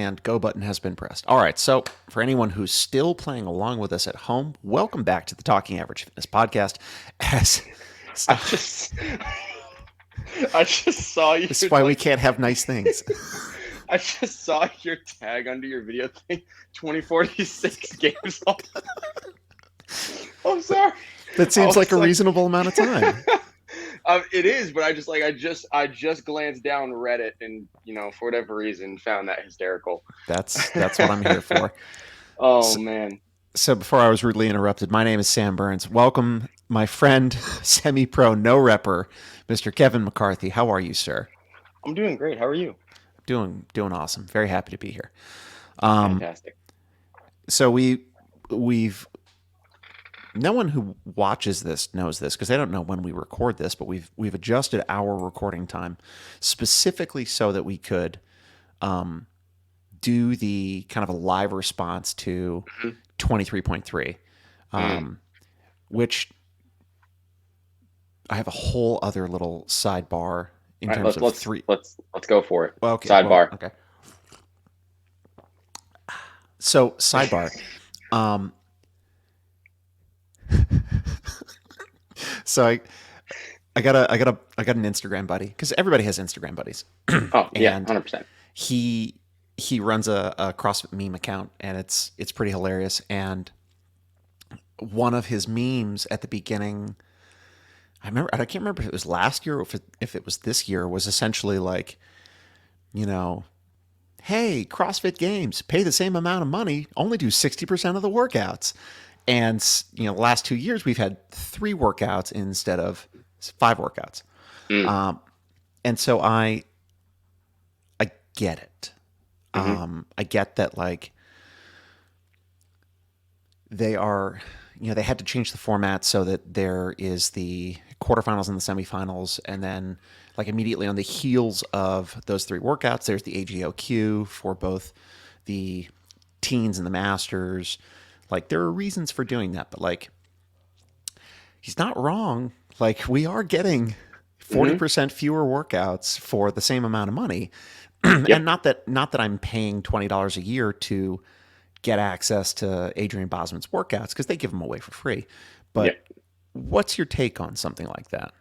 and go button has been pressed. All right, so for anyone who's still playing along with us at home, welcome back to the Talking Average Fitness podcast. As I just I just saw your this is why we like can't have nice things. I just saw your tag under your video thing, 2046 games off. I'm sorry. That I seems like was a like reasonable amount of time. it is, but I just glanced down Reddit and for whatever reason found that hysterical. That's what I'm here for. Oh So, man. so before I was rudely interrupted, my name is Sam Burns. Welcome, my friend, semi-pro no repper, Mr. Kevin McCarthy. How are you, sir? I'm doing great. How are you? Doing awesome. Very happy to be here. Um, Fantastic. so we've no one who watches this knows this because they don't know when we record this, but we've adjusted our recording time specifically so that we could do the kind of a live response to Mhm. 23.3, Mm. which I have a whole other little sidebar in All right, terms let's of let's three. let's go for it. Well, okay, well, Sidebar. okay. So sidebar. Um, so I got an Instagram buddy because everybody has Instagram buddies, Oh yeah, and 100%. he he runs a CrossFit meme account, and it's pretty hilarious. And one of his memes at the beginning, I can't remember if it was last year or if it was this year, was essentially like, you know, hey, CrossFit Games, pay the same amount of money, only do 60% of the workouts. And, the last 2 years, we've had 3 workouts instead of 5 workouts. Mm. And so I get it. Hmm. I get that, like, they are, they had to change the format so that there is the quarterfinals and the semifinals. And then, like, immediately on the heels of those 3 workouts, there's the AGOQ for both the teens and the masters. Like, there are reasons for doing that, but, like, he's not wrong. Like, we are getting Hmm. 40% fewer workouts for the same amount of money. And Yep. not that I'm paying $20 a year to get access to Adrian Bosman's workouts because they give them away for free. Yep. But what's your take on something like that?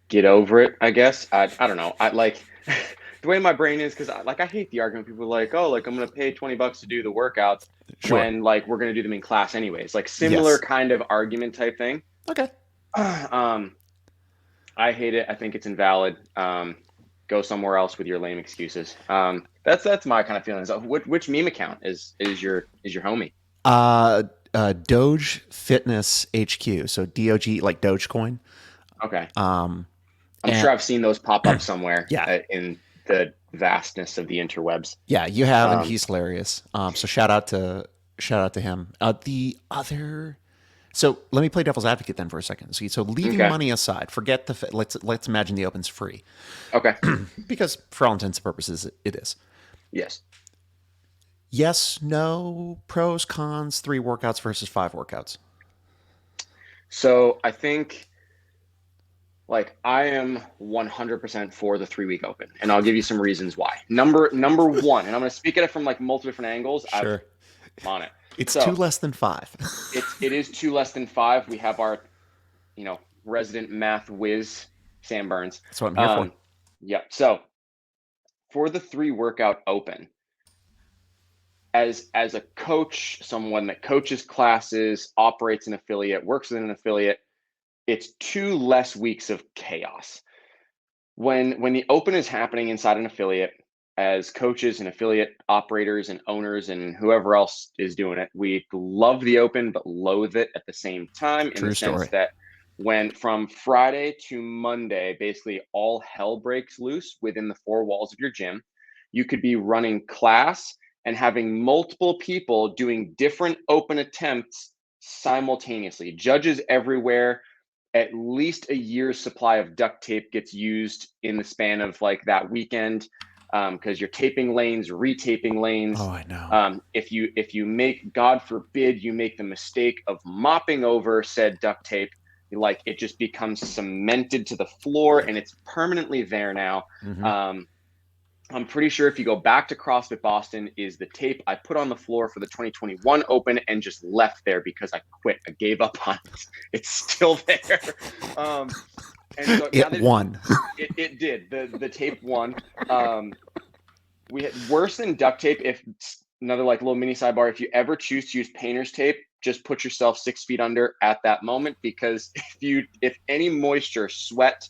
Get over it, I guess. I don't know. I like the way my brain is because I hate the argument. People are like, oh, like I'm gonna pay $20 to do the workouts Sure. when like we're gonna do them in class anyways. Like similar Yes. kind of argument type thing. Okay. um, I hate it. I think it's invalid. Go somewhere else with your lame excuses. That's my kind of feelings. Which meme account is your homie? Uh, Doge Fitness HQ. So DOG, like Dogecoin. Okay. Um, I'm and sure I've seen those pop up somewhere yeah, in the vastness of the interwebs. yeah, you have, and Um, he's hilarious. So shout out to him. The other. So let me play devil's advocate then for a second. So leaving okay. money aside, forget let's imagine the Open's free Okay. because for all intents and purposes it is. Yes. Yes, no, pros, cons, 3 workouts versus 5 workouts. So I think like I am 100% for the 3 week open, and I'll give you some reasons why. Number one, and I'm going to speak at it from like multiple different angles. Sure, I'm on it. it's two So less than five. it is two less than five. We have our resident math whiz, Sam Burns. That's what I'm here for. Um, yeah. So for the 3 workout open, as a coach, someone that coaches classes, operates an affiliate, works with an affiliate, it's 2 less weeks of chaos. When the open is happening inside an affiliate, as coaches and affiliate operators and owners and whoever else is doing it, we love the open but loathe it at the same time, in the True sense story. that when from Friday to Monday, basically all hell breaks loose within the 4 walls of your gym. You could be running class and having multiple people doing different open attempts simultaneously. Judges everywhere. At least a year's supply of duct tape gets used in the span of like that weekend, because you're taping lanes, retaping Oh, lanes. I know. If you make, God forbid, you make the mistake of mopping over said duct tape, like it just becomes cemented to the floor and it's permanently there now. Mm-hmm. Um, I'm pretty sure if you go back to CrossFit Boston, is the tape I put on the floor for the 2021 Open and just left there because I quit. I gave up on it. It's still there. Um, and so now It that won. it did, the tape won. Um, we had worse than duct tape. If another like little mini sidebar, if you ever choose to use painter's tape, just put yourself 6 feet under at that moment, because if any moisture, sweat,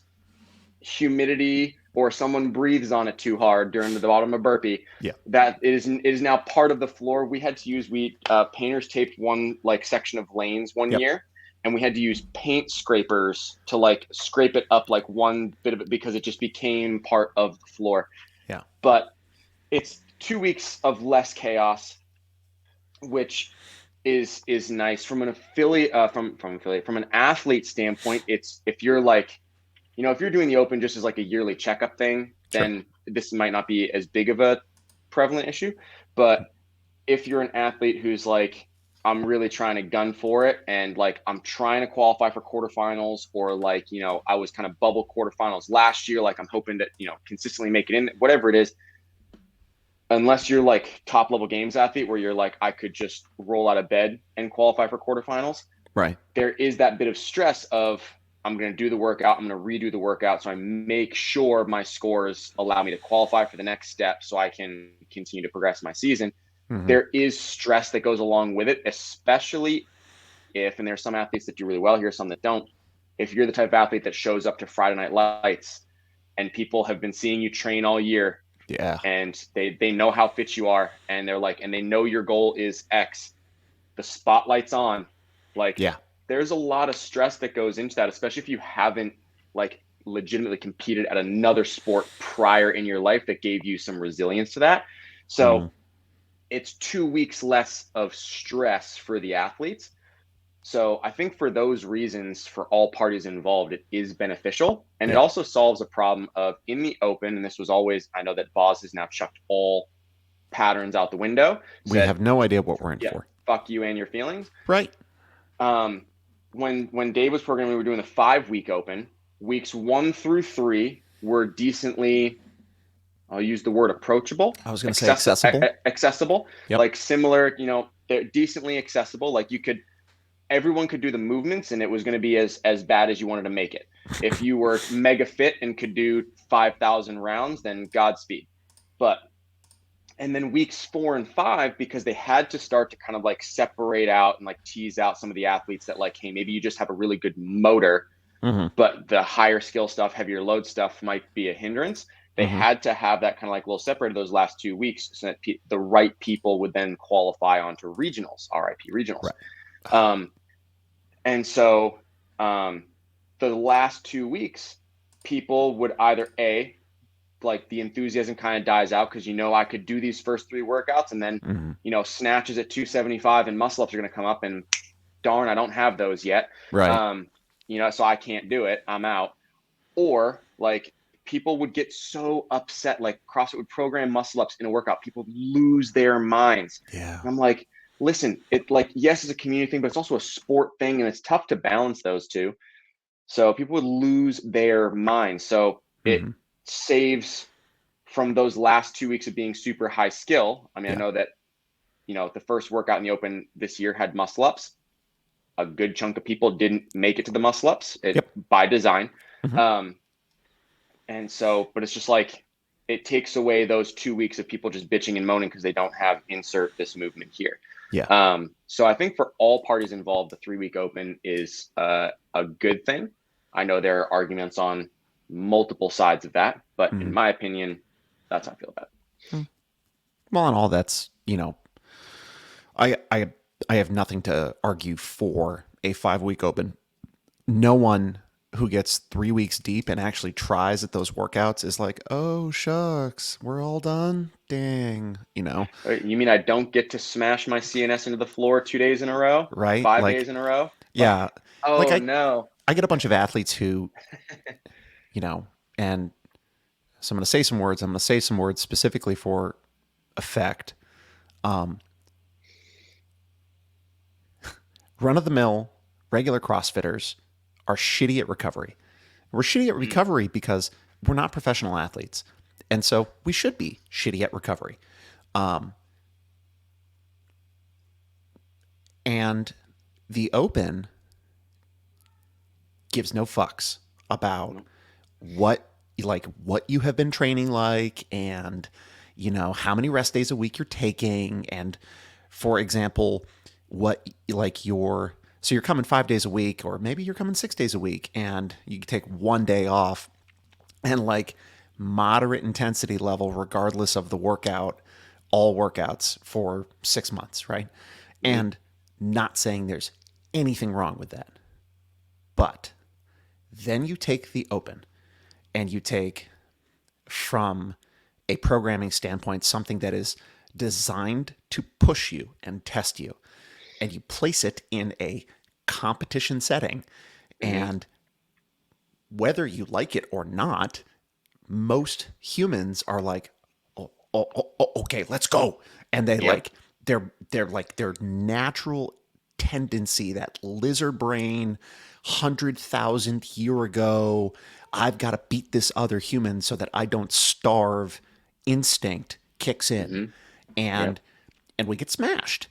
humidity, or someone breathes on it too hard during the bottom of burpee, Yeah. that it is now part of the floor. We painters taped one like section of lanes one Yep. year, and we had to use paint scrapers to like scrape it up like one bit of it because it just became part of the floor. Yeah. But it's 2 weeks of less chaos, which is nice from an affiliate from an athlete standpoint. It's if you're like, if you're doing the open just as like a yearly checkup thing, Sure. then this might not be as big of a prevalent issue. But if you're an athlete who's like, I'm really trying to gun for it and like I'm trying to qualify for quarterfinals, or like, I was kind of bubble quarterfinals last year, like I'm hoping to, consistently make it in, whatever it is, unless you're like top level games athlete where you're like, I could just roll out of bed and qualify for quarterfinals, Right. there is that bit of stress of, I'm going to do the workout, I'm going to redo the workout, so I make sure my scores allow me to qualify for the next step so I can continue to progress my season. Mm-hmm. There is stress that goes along with it, especially if, and there's some athletes that do really well here, some that don't. If you're the type of athlete that shows up to Friday Night Lights and people have been seeing you train all year, Yeah. and they know how fit you are, and they're like, and they know your goal is X, the spotlight's on, like Yeah. there's a lot of stress that goes into that, especially if you haven't like legitimately competed at another sport prior in your life that gave you some resilience to that. Mm-hmm. So it's 2 weeks less of stress for the athletes. So I think for those reasons, for all parties involved, it is beneficial. And it Yeah. also solves a problem of in the open, and this was always, I know that Boz has now chucked all patterns out the window, We said, have no idea what we're in yeah, for. fuck you and your feelings. Right. Um, when Dave was programming, we were doing the 5 week open. Weeks 1 through 3 were decently, I'll use the word approachable, I was going to say accessible. accessible, Yep. like similar, they're decently accessible. Like everyone could do the movements and it was going to be as bad as you wanted to make it. If you were mega fit and could do 5,000 rounds, then Godspeed. But and then weeks 4 and 5, because they had to start to kind of like separate out and like tease out some of the athletes that like, hey, maybe you just have a really good motor, Mm-hmm. but the higher skill stuff, heavier load stuff might be a hindrance. They Mm-hmm. had to have that kind of like little separated those last 2 weeks so that the right people would then qualify onto regionals, RIP regionals. Right. Um, and so um, the last 2 weeks, people would either like the enthusiasm kind of dies out because I could do these first 3 workouts, and then Mm-hmm. snatches at 275 and muscle ups are going to come up, and darn, I don't have those yet. Right. Um, so I can't do it. I'm out. Or like people would get so upset, like CrossFit would program muscle ups in a workout, people lose their minds. Yeah. And I'm like, listen, it like, yes, it's a community thing, but it's also a sport thing, and it's tough to balance those two. So people would lose their minds. So it Mm-hmm. saves from those last 2 weeks of being super high skill. I mean, I Yeah. know that, the first workout in the open this year had muscle ups. A good chunk of people didn't make it to the muscle ups Yep. by design. Mm-hmm. Um, and so, but it's just like, it takes away those 2 weeks of people just bitching and moaning because they don't have insert this movement here. Yeah. So I think for all parties involved, the 3 week open is a good thing. I know there are arguments on multiple sides of that, but in Mm-hmm. my opinion, that's how I feel about Well, and all that's, I I I have nothing to argue for a 5 week open. No one who gets 3 weeks deep and actually tries at those workouts is like, oh shucks, we're all done. Dang, it. You mean I don't get to smash my CNS into the floor 2 days in a row, right? 5 days Like, in a row? yeah, like Oh I no. I get a bunch of athletes who, and so I'm going to say some words. I'm going to say some words specifically for effect. Um, Run of the mill regular CrossFitters are shitty at recovery. We're shitty at Mm, recovery because we're not professional athletes. And so we should be shitty at recovery. Um, and the open gives no fucks about no. what you have been training like, and how many rest days a week you're taking, and for example, what like your so you're coming 5 days a week, or maybe you're coming 6 days a week, and you take one day off, and like moderate intensity level regardless of the workout, all workouts for 6 months, right? Mhm, And not saying there's anything wrong with that, but then you take the open, and you take, from a programming standpoint, something that is designed to push you and test you, and you place it in a competition setting. mhm, And whether you like it or not, most humans are like, okay, let's go. And they yep. like, they're like their natural tendency, that lizard brain, 100,000 year ago, I've got to beat this other human so that I don't starve instinct kicks in, Mhm, yep. and we get smashed.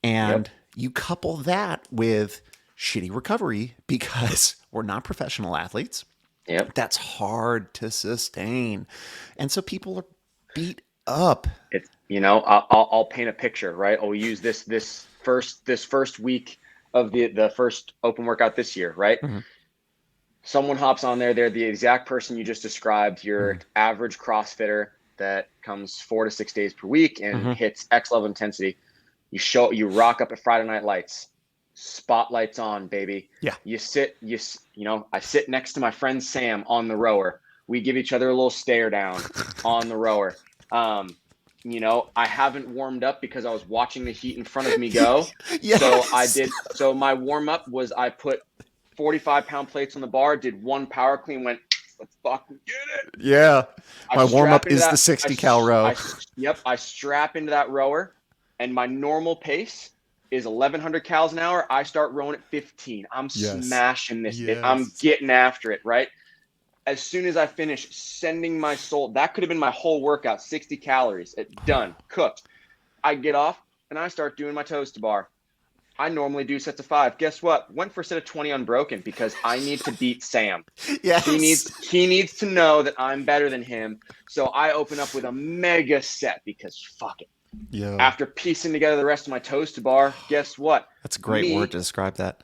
Yep. And you couple that with shitty recovery because we're not professional athletes. Yep. That's hard to sustain. And so people are beat up. It's, I'll paint a picture, right? I'll use this first week of the first open workout this year, right? Mhm, Someone hops on there, they're the exact person you just described, your mhm, average CrossFitter that comes 4 to 6 days per week and mhm. hits X level intensity. You rock up at Friday Night Lights, spotlights on, baby. Yeah. You sit, I sit next to my friend Sam on the rower. We give each other a little stare down on the rower. Um, I haven't warmed up because I was watching the heat in front of me go. So I Yes. did. So my warm up was I put 45-pound plates on the bar, did one power clean, went, let's fucking get it. Yeah. I My warm up strap into is the that. 60 cal row. Yep. I strap into that rower, and my normal pace is 1,100 cals an hour. I start rowing at 15. I'm Yes. smashing this bit. I'm Yes. getting after it. Right. As soon as I finish sending my soul, that could have been my whole workout, 60 calories, done, cooked. I get off and I start doing my toes to bar. I normally do sets of 5. Guess what? Went for a set of 20 unbroken because I need to beat Sam. He Yes. needs he needs to know that I'm better than him. So I open up with a mega set because fuck it. Yeah. After piecing together the rest of my toes to bar, guess what? That's a great word Me, to describe that.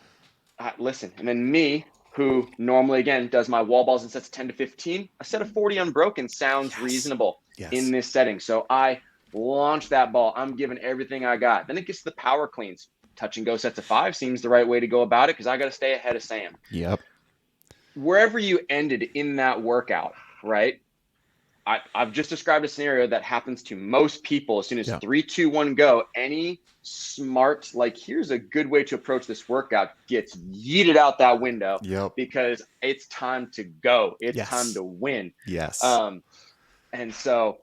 listen, and then me, who normally again does my wall balls in sets of 10 to 15, a set of 40 unbroken sounds Yes. reasonable in Yes. this setting. So I launch that ball. I'm giving everything I got. Then it gets to the power cleans. Touch and go sets of 5 seems the right way to go about it because I got to stay ahead of Sam. Yep. Wherever you ended in that workout, right? I've just described a scenario that happens to most people as soon as Yep. 3, 2, 1, go. Any smart, like, here's a good way to approach this workout gets yeeted out that window Yep. because it's time to go. It's time Yes. to win. Yes. Um, and so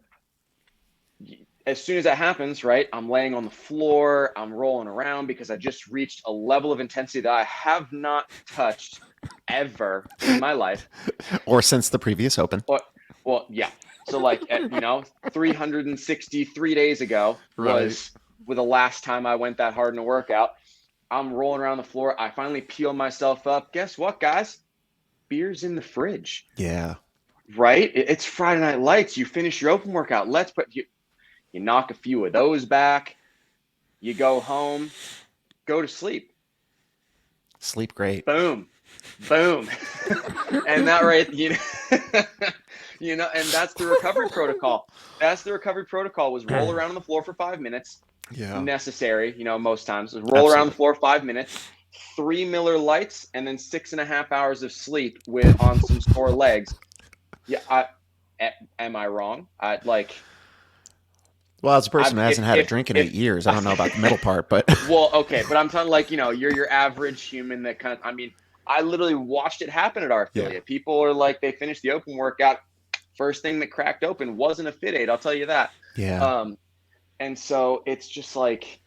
as soon as that happens, right, I'm laying on the floor, I'm rolling around because I just reached a level of intensity that I have not touched ever in my life. Or since the previous open. Well, well, yeah. So like 363 days ago Right. was the last time I went that hard in a workout. I'm rolling around the floor. I finally peel myself up. Guess what, guys? Beer's in the fridge, Yeah. right? It's Friday Night Lights. You finish your open workout. Let's put you knock a few of those back. You go home, go to sleep. Sleep great. Boom, boom, and that right, and that's the recovery protocol. That's the recovery protocol was roll around on the floor for 5 minutes, Yeah. necessary, most times is roll around the Absolutely. floor 5 minutes, 3 Miller Lights, and then 6.5 hours of sleep with on some sore legs. Yeah, am I wrong? I like Well, as a person I've who hasn't had a drink in if 8 years, I don't know about the middle part, but well, okay, but I'm talking like, you're your average human that I mean, I literally watched it happen at our yeah. affiliate. People are like, they finished the open workout. First thing that cracked open wasn't a Fit Aid, I'll tell you that. Yeah. Um, and so it's just like,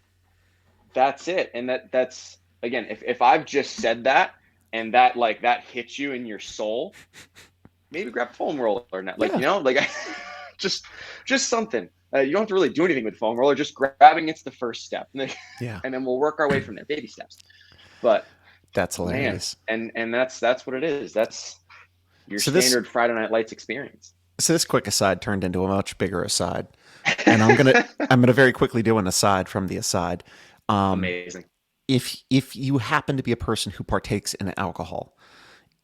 that's it. And that's, again, if I've just said that, and that like that hits you in your soul, maybe grab a foam roller or not. Like, Yeah. like just just something. You don't have to really do anything with foam roller. Just grabbing it's the first step, Yeah. and then we'll work our way from there, baby steps. But That's man, hilarious. and that's what it is. That's your So this standard Friday Night Lights experience. so this quick aside turned into a much bigger aside. And I'm gonna very quickly do an aside from the aside. Um, Amazing. if you happen to be a person who partakes in alcohol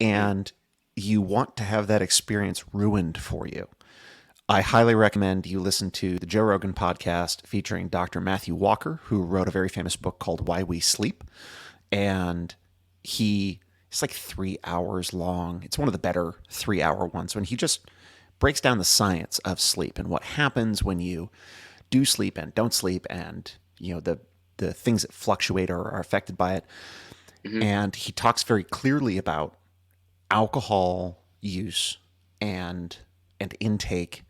Mm, and you want to have that experience ruined for you, I highly recommend you listen to the Joe Rogan podcast featuring Dr. Matthew Walker, who wrote a very famous book called Why We Sleep. And it's like 3 hours long. It's one of the better 3 hour ones when he just breaks down the science of sleep and what happens when you do sleep and don't sleep, and the things that fluctuate or are affected by it. hmm And he talks very clearly about alcohol use and intake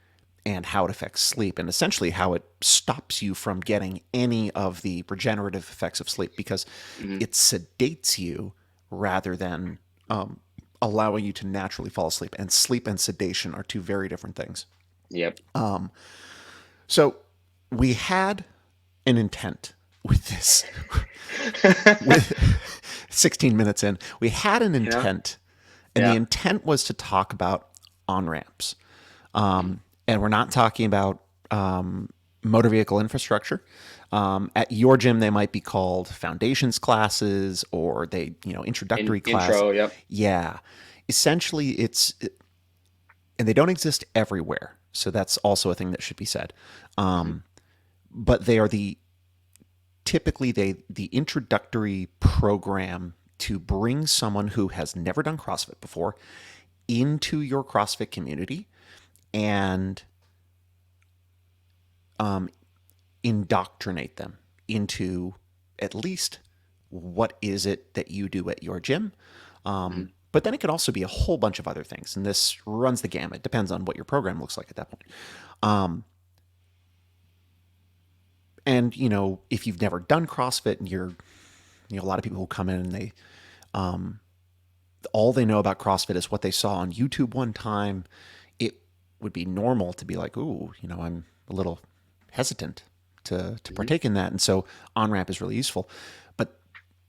and how it affects sleep, and essentially how it stops you from getting any of the regenerative effects of sleep because hmm it sedates you rather than allowing you to naturally fall asleep. And sleep and sedation are two very different things. Yep. So we had an intent with this. With 16 minutes in, we had an you know? intent, and the Yeah. intent was to talk about on ramps. And we're not talking about motor vehicle infrastructure. At your gym, they might be called foundations classes, or introductory class. Intro. Yep. Yeah, essentially, and they don't exist everywhere. So that's also a thing that should be said. hmm But they are the introductory program to bring someone who has never done CrossFit before into your CrossFit community and indoctrinate them into at least what is it that you do at your gym. hmm But then it could also be a whole bunch of other things, and this runs the gamut. Depends on what your program looks like at that point. And if you've never done CrossFit, and a lot of people who come in and all they know about CrossFit is what they saw on YouTube one time, it would be normal to be like, ooh, I'm a little hesitant to hmm partake in that. And so on ramp is really useful. But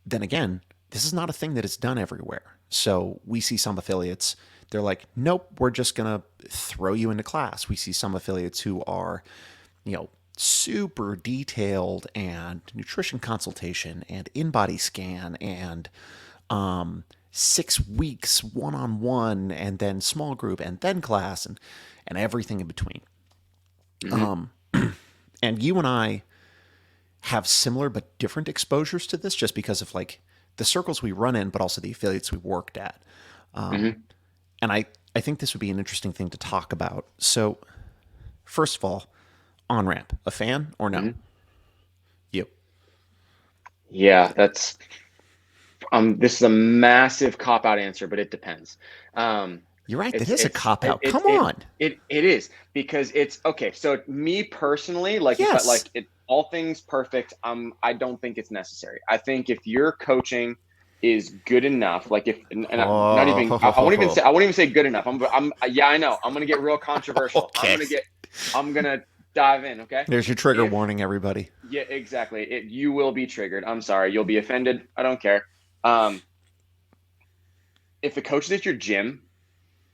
then again, this is not a thing that is done everywhere. So we see some affiliates, they're like, nope, we're just going to throw you into class. We see some affiliates who are, super detailed, and nutrition consultation and in-body scan and 6 weeks one-on-one and then small group and then class and everything in between. hmm And you and I have similar but different exposures to this just because of like the circles we run in, but also the affiliates we worked at. hmm And I think this would be an interesting thing to talk about. So, first of all, on ramp, a fan or no? hmm You. Yeah. That's this is a massive cop out answer, but it depends. Um, You're right. That it's is a it's cop it out. it Come it on. it is because it's okay. So me personally, like if I Yes. like it, all things perfect. I don't think it's necessary. I think if your coaching is good enough, like if and not Oh, even I won't even say good enough. Yeah, I know. I'm gonna get real controversial. okay. I'm gonna dive in. Okay. There's your trigger If warning, everybody. Yeah, exactly. You will be triggered. I'm sorry. You'll be offended. I don't care. Um, if the coaches at your gym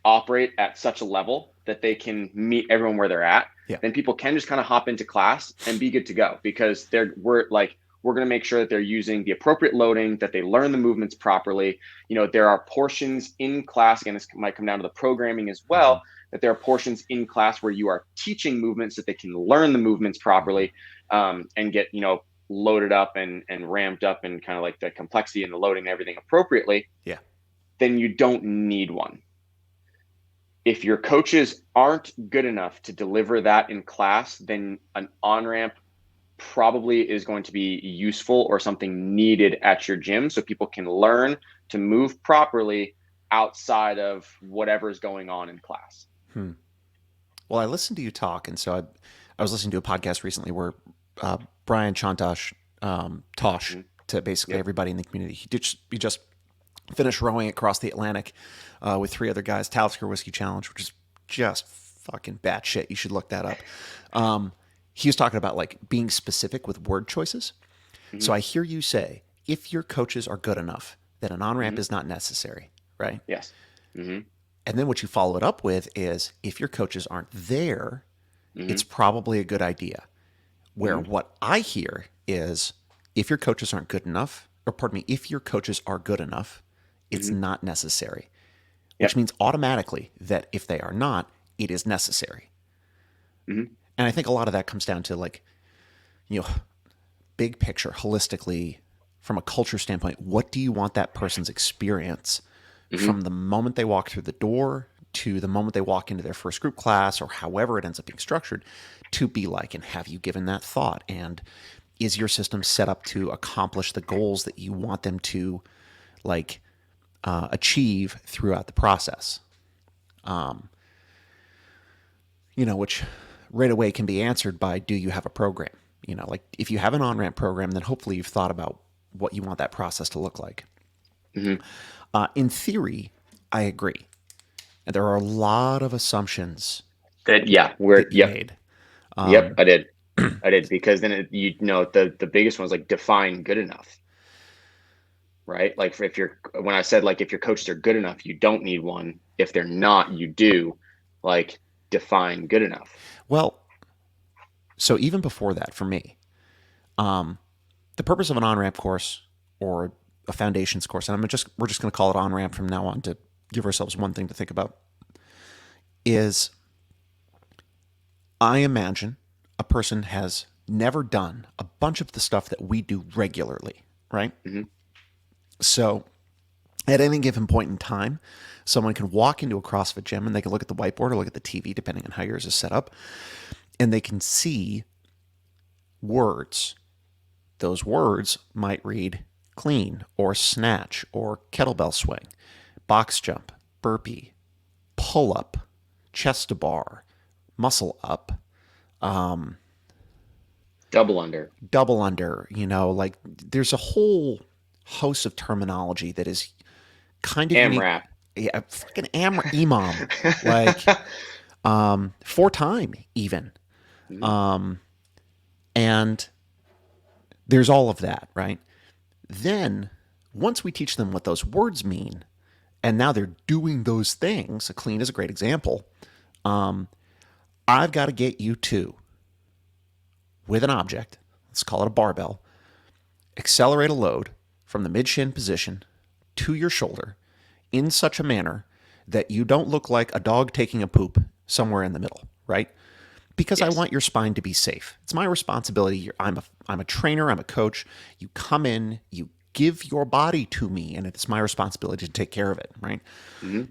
operate at such a level that they can meet everyone where they're at, Yeah. then people can just kind of hop into class and be good to go because we're going to make sure that they're using the appropriate loading, that they learn the movements properly. There are portions in class, again, this might come down to the programming as Mm-hmm. well, that there are portions in class where you are teaching movements that they can learn the movements Mm-hmm. properly, and get, loaded up and ramped up and kind of like the complexity and the loading and everything appropriately, Yeah. then you don't need one. If your coaches aren't good enough to deliver that in class, then an on ramp probably is going to be useful or something needed at your gym so people can learn to move properly outside of whatever is going on in class. Hmm. Well, I listened to you talk, and so I was listening to a podcast recently where Brian Chantosh, Tosh, Mhm. to basically Yep. everybody in the community, he just Finished rowing across the Atlantic with three other guys. Talisker Whiskey Challenge, which is just fucking batshit. You should look that up. He was talking about like being specific with word choices. Hmm. So I hear you say, if your coaches are good enough, then an on ramp Hmm. is not necessary, right? Yes. Hmm. And then what you follow it up with is, if your coaches aren't there, it's Hmm. probably a good idea. Where Hmm. what I hear is, if your coaches aren't good enough, or pardon me, if your coaches are good enough, it's Hmm. not necessary, which Yep. means automatically that if they are not, it is necessary. Hmm. And I think a lot of that comes down to like, you know, big picture, holistically, from a culture standpoint, what do you want that person's experience Hmm. from the moment they walk through the door to the moment they walk into their first group class or however it ends up being structured to be like? And have you given that thought? And is your system set up to accomplish the goals that you want them to like achieve throughout the process? Which right away can be answered by, do you have a program? Like if you have an on ramp program, then hopefully you've thought about what you want that process to look like. Hmm. In theory, I agree. And there are a lot of assumptions That, yeah, we're, that you yep. made. Yep, I did. I did, because then the biggest one was like define good enough, right? Like if you're when I said like if your coaches are good enough, you don't need one. If they're not, you do. Like define good enough. Well, so even before that, for me, the purpose of an on ramp course or a foundations course, and we're just going to call it on ramp from now on to give ourselves one thing to think about, is I imagine a person has never done a bunch of the stuff that we do regularly, right? Hmm. So at any given point in time, someone can walk into a CrossFit gym and they can look at the whiteboard or look at the TV, depending on how yours is set up, and they can see words. Those words might read clean or snatch or kettlebell swing, box jump, burpee, pull up, chest to bar, muscle up, Double under. double under. Like there's a whole host of terminology that is kind of unique. AMRAP. Yeah, fucking imam, like 4 time even. Hmm. And there's all of that, right? Then once we teach them what those words mean, and now they're doing those things, a clean is a great example. I've got to get you to, with an object, let's call it a barbell, accelerate a load from the mid shin position to your shoulder in such a manner that you don't look like a dog taking a poop somewhere in the middle, right? Because I Yes. want your spine to be safe. It's my responsibility. I'm a trainer, I'm a coach. You come in, you give your body to me, and it's my responsibility to take care of it, right? Hmm.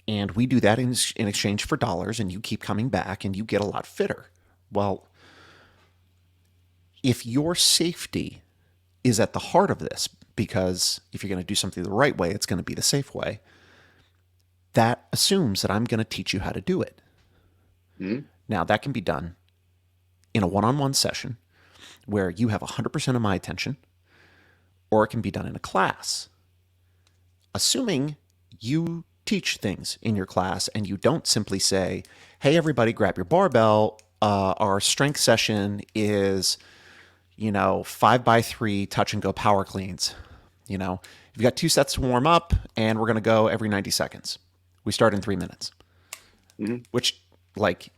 And we do that in exchange for dollars, and you keep coming back and you get a lot fitter. Well, if your safety is at the heart of this, because if you're going to do something the right way, it's going to be the safe way, that assumes that I'm going to teach you how to do it. Hmm. Now, that can be done in a one on one session where you have 100% of my attention, or it can be done in a class. Assuming you teach things in your class and you don't simply say, hey, everybody, grab your barbell. Our strength session is, 5x3 touch and go power cleans. You've got 2 sets to warm up, and we're going to go every 90 seconds. We start in 3 minutes, Hmm. which, like,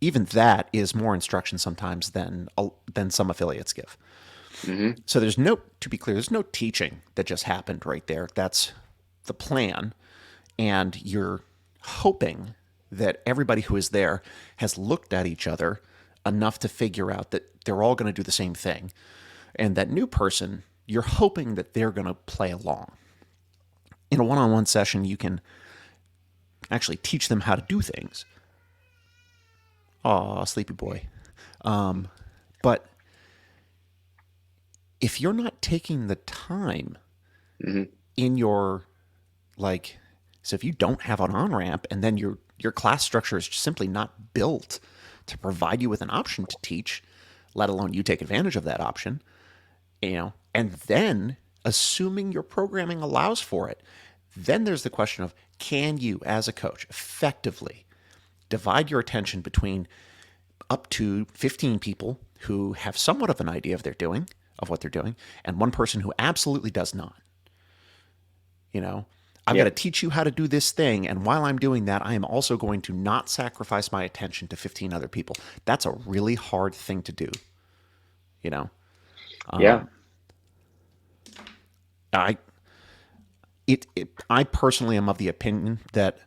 even that is more instruction sometimes than some affiliates give. Hmm. So to be clear, there's no teaching that just happened right there. That's the plan. And you're hoping that everybody who is there has looked at each other enough to figure out that they're all going to do the same thing. And that new person, you're hoping that they're going to play along. In a one on one session, you can actually teach them how to do things. Aw, sleepy boy. But if you're not taking the time Hmm. in your like so if you don't have an on ramp and then your class structure is simply not built to provide you with an option to teach, let alone you take advantage of that option, and then assuming your programming allows for it. Then there's the question of, can you, as a coach, effectively divide your attention between up to 15 people who have somewhat of an idea of what they're doing, and one person who absolutely does not. You know, I've got to Yep. teach you how to do this thing, and while I'm doing that, I am also going to not sacrifice my attention to 15 other people. That's a really hard thing to do. You know, Yeah. I I personally am of the opinion that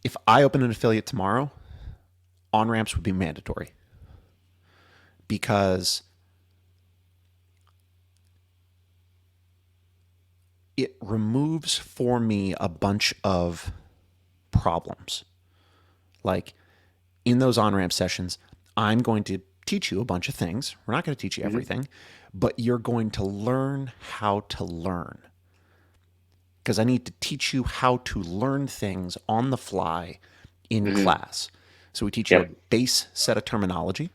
if I open an affiliate tomorrow, on ramps would be mandatory because it removes for me a bunch of problems. Like in those on ramp sessions, I'm going to teach you a bunch of things. We're not going to teach you Hmm. everything, but you're going to learn how to learn. Because I need to teach you how to learn things on the fly in Hmm. class. So we teach you a Yep. base set of terminology.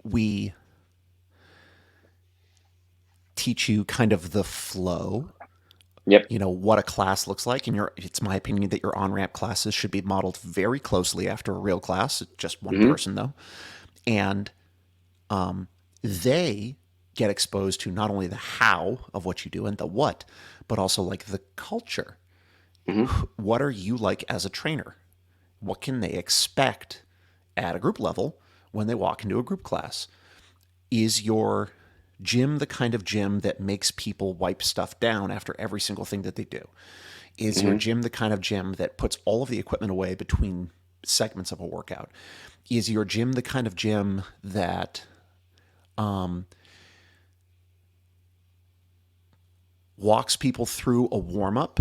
We teach you kind of the flow, Yep. what a class looks like. And it's my opinion that your on ramp classes should be modeled very closely after a real class, just one Hmm. person though. And they get exposed to not only the how of what you do and the what, but also like the culture. Hmm. What are you like as a trainer? What can they expect at a group level when they walk into a group class? Is your gym the kind of gym that makes people wipe stuff down after every single thing that they do? Is your Hmm. gym the kind of gym that puts all of the equipment away between segments of a workout? Is your gym the kind of gym that walks people through a warm up,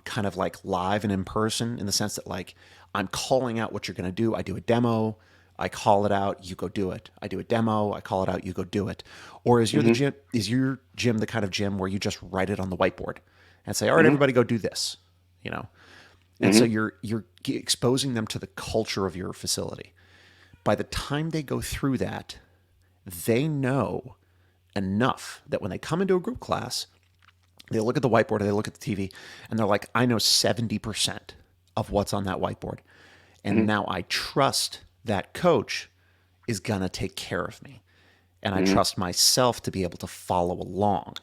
kind of like live and in person, in the sense that like I'm calling out what you're going to do. I do a demo, I call it out, you go do it. I do a demo, I call it out, you go do it. Or Hmm. is your gym the kind of gym where you just write it on the whiteboard and say, all right, Hmm. everybody go do this, you know? And so Hmm. you're exposing them to the culture of your facility. By the time they go through that, they know enough that when they come into a group class, they look at the whiteboard or they look at the TV and they're like, I know 70% of what's on that whiteboard. And Hmm. now I trust that coach is going to take care of me. And I Hmm. trust myself to be able to follow along.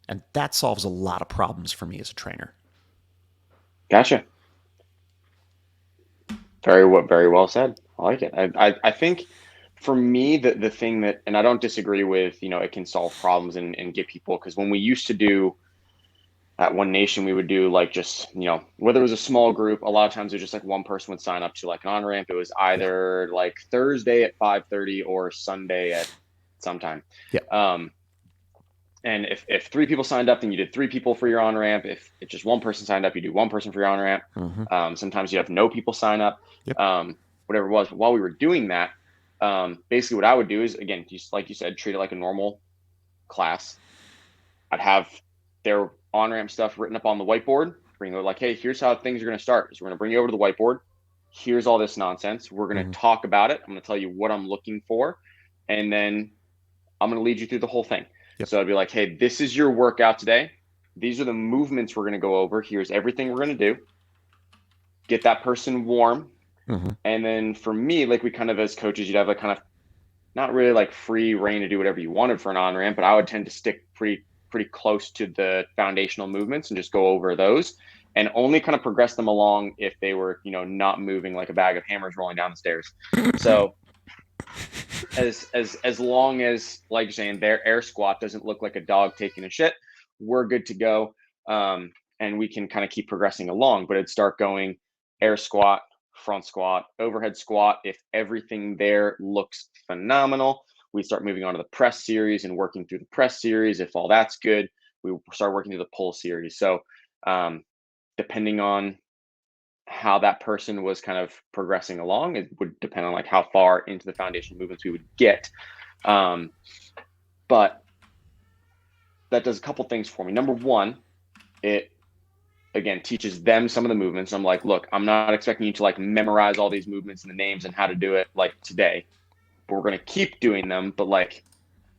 And that solves a lot of problems for me as a trainer. Gotcha. Very well said. I like it. I think for me, the thing that, and I don't disagree with, it can solve problems and get people, because when we used to do at One Nation, we would do like just, whether it was a small group, a lot of times it was just like one person would sign up to like an on ramp. It was Yeah. either like Thursday at 5:30 or Sunday at sometime. Yeah. Um, and if three people signed up, then you did three people for your on ramp. If just one person signed up, you do one person for your on ramp. Mm-hmm. Sometimes you have no people sign up, Yep. whatever it was. But while we were doing that, basically what I would do is, again, just like you said, treat it like a normal class. I'd have their on ramp stuff written up on the whiteboard. Bring it like, hey, here's how things are going to start. So we're going to bring you over to the whiteboard. Here's all this nonsense. We're going to Mm-hmm. talk about it. I'm going to tell you what I'm looking for, and then I'm going to lead you through the whole thing. Yep. So I'd be like, hey, this is your workout today. These are the movements we're going to go over. Here's everything we're going to do. Get that person warm. Mm-hmm. And then for me, like we kind of, as coaches, you'd have like kind of not really like free reign to do whatever you wanted for an on ramp, but I would tend to stick pretty close to the foundational movements and just go over those and only kind of progress them along if they were, not moving like a bag of hammers rolling down the stairs. So as long as, like you're saying, their air squat doesn't look like a dog taking a shit, we're good to go. And we can kind of keep progressing along, but it'd start going air squat, front squat, overhead squat. If everything there looks phenomenal, we start moving on to the press series and working through the press series. If all that's good, we start working through the pull series. So um, depending on how that person was kind of progressing along, it would depend on like how far into the foundation movements we would get. um, but that does a couple things for me. Number one, it again teaches them some of the movements. I'm like, look, I'm not expecting you to like memorize all these movements and the names and how to do it like today, but we're going to keep doing them. But like,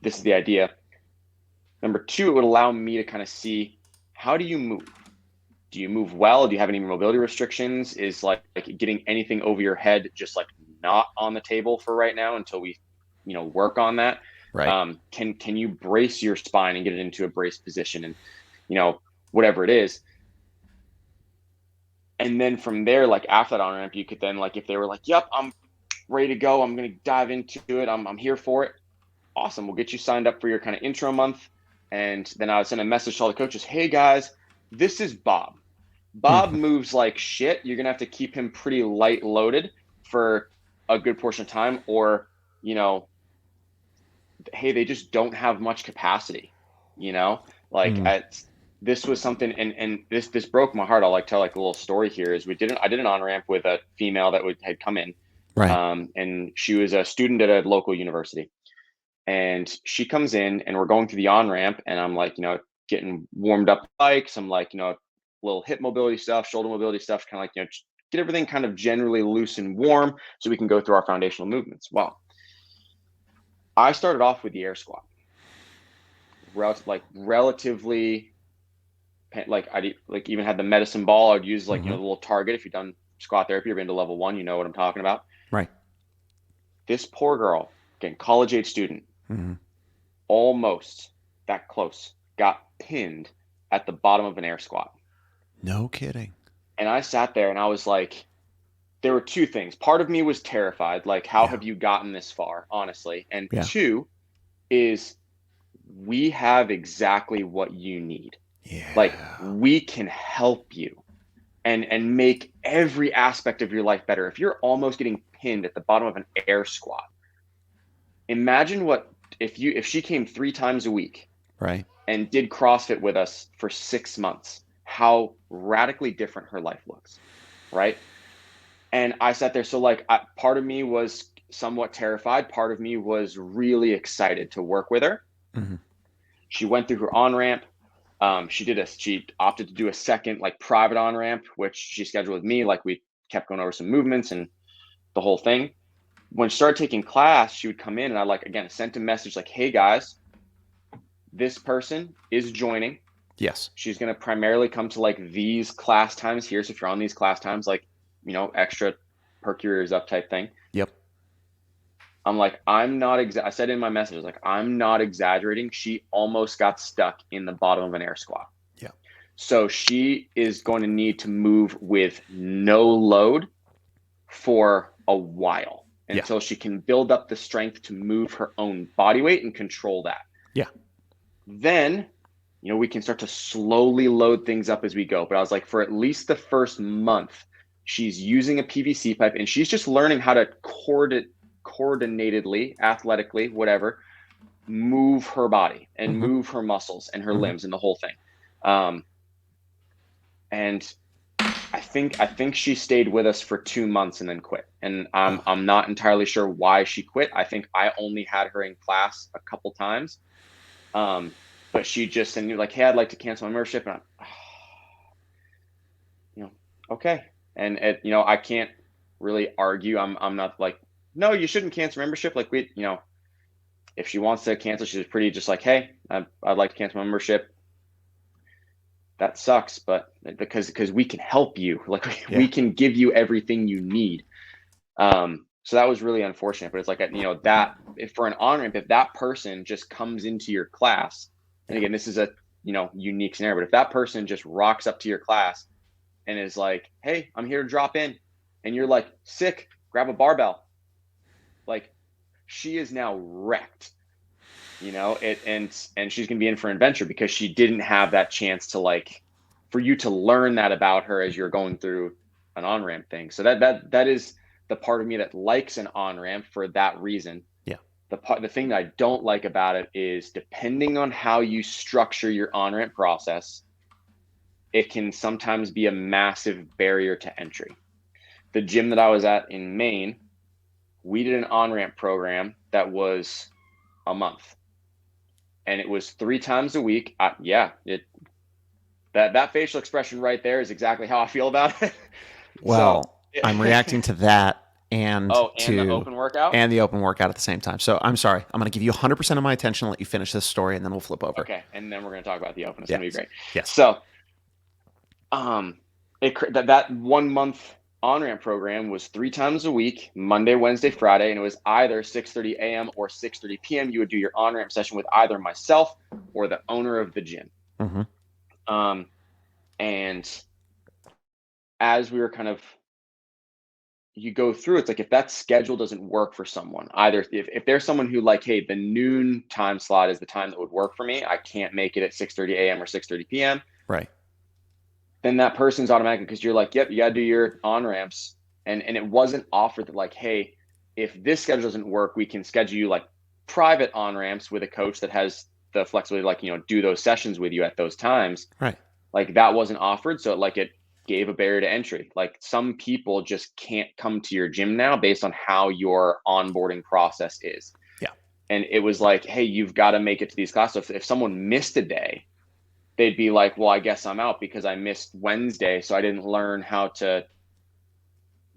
this is the idea. Number two, it would allow me to kind of see, how do you move? Do you move well? Do you have any mobility restrictions? Is like getting anything over your head just like not on the table for right now until we, work on that? Right. Can you brace your spine and get it into a brace position, and you know whatever it is. And then from there, like after that on ramp, you could then, like, if they were like, "Yep, I'm ready to go. I'm gonna dive into it. I'm here for it." Awesome. We'll get you signed up for your kind of intro month. And then I would send a message to all the coaches. Hey guys, this is Bob. Bob Mhm. moves like shit. You're gonna have to keep him pretty light loaded for a good portion of time, or you know, hey, they just don't have much capacity. You know, like Mm. at this was something, and this broke my heart. I'll like tell like a little story here. Is I did an on ramp with a female that had come in, Right. and she was a student at a local university, and she comes in and we're going through the on ramp, and I'm like, getting warmed up bikes. I'm like, little hip mobility stuff, shoulder mobility stuff, kind of like, get everything kind of generally loose and warm so we can go through our foundational movements. Well, I started off with the air squat, relatively, like I like even had the medicine ball. I'd use like, Hmm. the little target. If you've done squat therapy or been to level one, you know what I'm talking about. Right. This poor girl, again, college age student, Hmm. almost that close, got pinned at the bottom of an air squat. No kidding. And I sat there and I was like, there were two things. Part of me was terrified, like, how Yeah. have you gotten this far, honestly? And Yeah. two is, we have exactly what you need. Like, Yeah. we can help you and make every aspect of your life better. If you're almost getting pinned at the bottom of an air squat, imagine what if she came 3 times a week Right. and did CrossFit with us for 6 months, how radically different her life looks, right? And I sat there. So, like, part of me was somewhat terrified. Part of me was really excited to work with her. Hmm. She went through her on ramp. She opted to do a second, like, private on ramp, which she scheduled with me. Like, we kept going over some movements and the whole thing. When she started taking class, she would come in and I, like, again, sent a message like, "Hey guys, this person is joining. Yes. She's going to primarily come to like these class times here. So if you're on these class times, like, extra perk your ears up type thing." Yep. I'm like, I said in my message, like, I'm not exaggerating. She almost got stuck in the bottom of an air squat. Yeah. So she is going to need to move with no load for a while Yeah. until she can build up the strength to move her own body weight and control that. Yeah. Then, we can start to slowly load things up as we go. But I was like, for at least the first month, she's using a PVC pipe and she's just learning how to coordinatedly, athletically, whatever, move her body and Hmm. move her muscles and her Hmm. limbs and the whole thing. Um, and I think she stayed with us for 2 months and then quit. And I'm Oh. I'm not entirely sure why she quit. I think I only had her in class a couple times. Um, but she just said, like, "Hey, I'd like to cancel my membership." And I'm, you know, okay. And I can't really argue. I'm not like, no, you shouldn't cancel membership. Like, if she wants to cancel, she's pretty just like, "Hey, I'd like to cancel my membership." That sucks, but because we can help you, like, we Yeah. can give you everything you need. So that was really unfortunate. But it's like, that if for an on ramp, if that person just comes into your class, and Yeah. again, this is a unique scenario, but if that person just rocks up to your class and is like, "Hey, I'm here to drop in," and you're like, "Sick, grab a barbell," like, she is now wrecked. And she's gonna be in for an adventure because she didn't have that chance to, like, for you to learn that about her as you're going through an on ramp thing. So that is the part of me that likes an on ramp for that reason. Yeah. The thing that I don't like about it is, depending on how you structure your on ramp process, it can sometimes be a massive barrier to entry. The gym that I was at in Maine, we did an on ramp program that was a month, and it was 3 times a week. Yeah, that facial expression right there is exactly how I feel about it. So, Well, I'm reacting to that and Oh, and the open workout? the open workout at the same time. So I'm sorry. I'm going to give you 100% of my attention, let you finish this story, and then we'll flip over. Okay, and then we're going to talk about the open. It's going to be Yes. great. Yes. So, um, that 1 month on ramp program was 3 times a week, Monday, Wednesday, Friday, and it was either 6:30 a.m. or 6:30 p.m. You would do your on ramp session with either myself or the owner of the gym. Mm-hmm. Um, and as we were kind of you go through, it's like if that schedule doesn't work for someone, either if there's someone who like, hey, the noon time slot is the time that would work for me, I can't make it at 6:30 a.m. or 6:30 p.m., Right. then that person's automatic because you're like, yep, you got to do your on ramps. And it wasn't offered that like, hey, if this schedule doesn't work, we can schedule you like private on ramps with a coach that has the flexibility to like, do those sessions with you at those times. Right. Like that wasn't offered. So like it gave a barrier to entry. Like some people just can't come to your gym now based on how your onboarding process is. Yeah. And it was like, hey, you've got to make it to these classes. So if someone missed a day, they'd be like, well, I guess I'm out because I missed Wednesday. So I didn't learn how to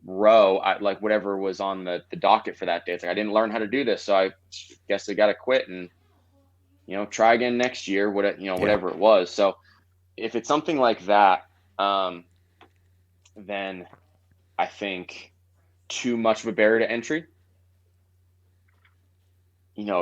row, like whatever was on the docket for that day. It's like, I didn't learn how to do this. So I guess I got to quit and, try again next year, Yeah. whatever it was. So if it's something like that, then I think too much of a barrier to entry.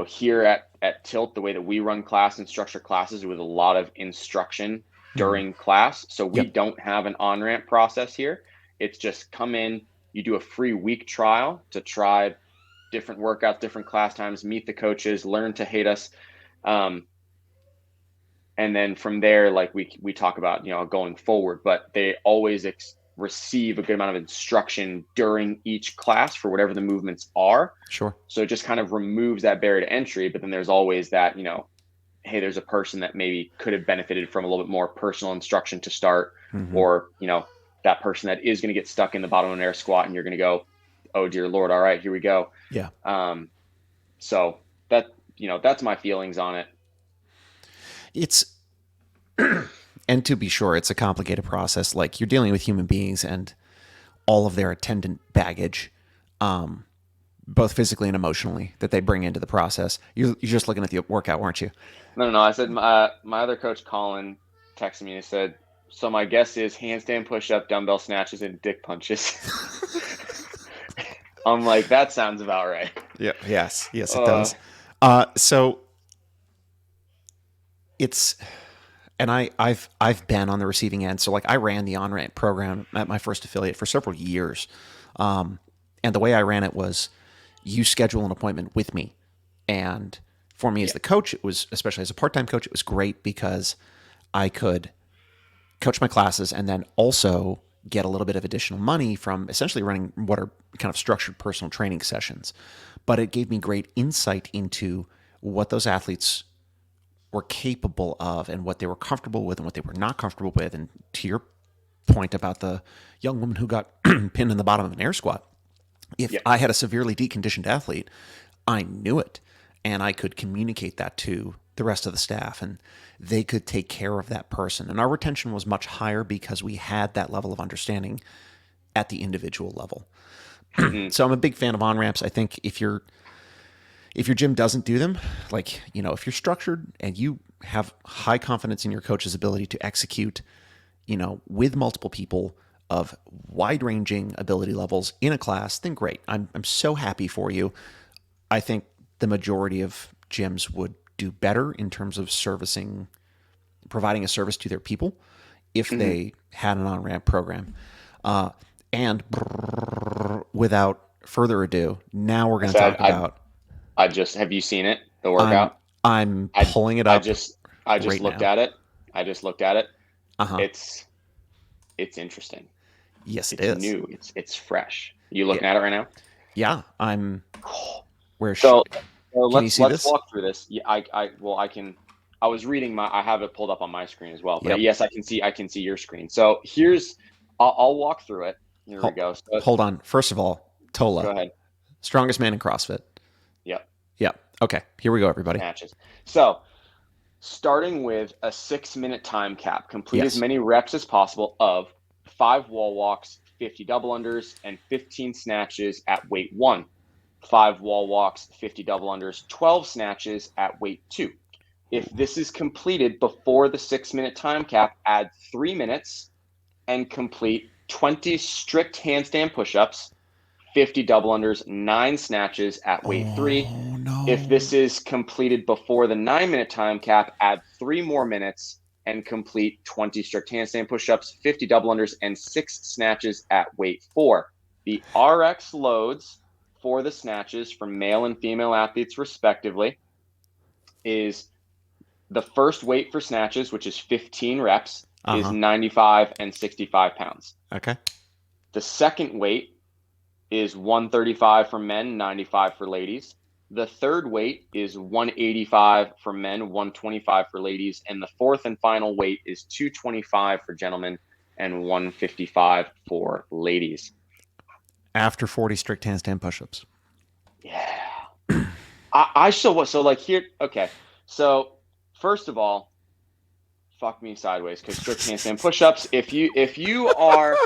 Here at Tilt, the way that we run class and structure classes with a lot of instruction Mm-hmm. during class. So we Yep. don't have an on-ramp process here. It's just come in, you do a free week trial to try different workouts, different class times, meet the coaches, learn to hate us. And then from there, like we talk about, going forward, but they always receive a good amount of instruction during each class for whatever the movements are. Sure. So it just kind of removes that barrier to entry. But then there's always that, hey, there's a person that maybe could have benefited from a little bit more personal instruction to start, Mm-hmm. or, that person that is going to get stuck in the bottom of an air squat and you're going to go, oh, dear Lord. All right, here we go. Yeah. So that's my feelings on it. It's and to be sure, it's a complicated process. Like you're dealing with human beings and all of their attendant baggage, both physically and emotionally, that they bring into the process. You're just looking at the workout, weren't you? No. I said my other coach, Colin, texted me and said, so my guess is handstand push up, dumbbell snatches, and dick punches. I'm like, that sounds about right. Yeah. Yes. Yes, it Uh, does. So it's and I've been on the receiving end. So like I ran the on ramp program at my first affiliate for several years, and the way I ran it was you schedule an appointment with me, and for me as yeah. the coach, it was, especially as a part time coach, it was great because I could coach my classes and then also get a little bit of additional money from essentially running what are kind of structured personal training sessions. But it gave me great insight into what those athletes were capable of and what they were comfortable with and what they were not comfortable with. And to your point about the young woman who got pinned in the bottom of an air squat, if Yeah. I had a severely deconditioned athlete, I knew it and I could communicate that to the rest of the staff and they could take care of that person. And our retention was much higher because we had that level of understanding at the individual level. Hmm. So I'm a big fan of on ramps. I think if your gym doesn't do them, like, if you're structured and you have high confidence in your coach's ability to execute, with multiple people of wide ranging ability levels in a class, then great. I'm so happy for you. I think the majority of gyms would do better in terms of providing a service to their people if Hmm. they had an on ramp program. And without further ado, now we're going to So talk about. I just have you seen it, the I'm workout? I'm I pulling it I up just I just right looked now. at it. I just looked at it. Uh huh. It's it's interesting. Yes, it It's is. new. It's fresh. You Yeah, looking at it right now? yeah. I'm where. So, so Can you let's see let's this? walk through this. Yeah, I can. I was reading I have it pulled up on my screen as well, but Yep. yes, I can see your screen. So I'll walk through it. Here we Hold, go. So hold on. First of all, go Tola, ahead. strongest man in CrossFit. Yep, Yep. Okay. Here we go, everybody. snatches. So starting with a 6-minute time cap, complete as Yes. many reps as possible of 5 wall walks, 50 double unders, and 15 snatches at weight 1. 5 wall walks, 50 double unders, 12 snatches at weight 2. If this is completed before the 6-minute time cap, add 3 minutes and complete 20 strict handstand push-ups, 50 double unders, 9 snatches at weight 3. Oh If no. this is completed before the 9-minute time cap, add 3 more minutes and complete 20 strict handstand push-ups, 50 double unders, and 6 snatches at weight 4. The RX loads for the snatches for male and female athletes respectively is the first weight for snatches, which is 15 reps, is Uh-huh. 95 and 65 pounds. Okay. The second weight is 135 for men, 95 for ladies. The third weight is 185 for men, 125 for ladies. And the fourth and final weight is 225 for gentlemen and 155 for ladies. After 40 strict handstand push-ups. Yeah. I so like here, okay. So first of all, fuck me sideways because strict handstand push-ups. If you are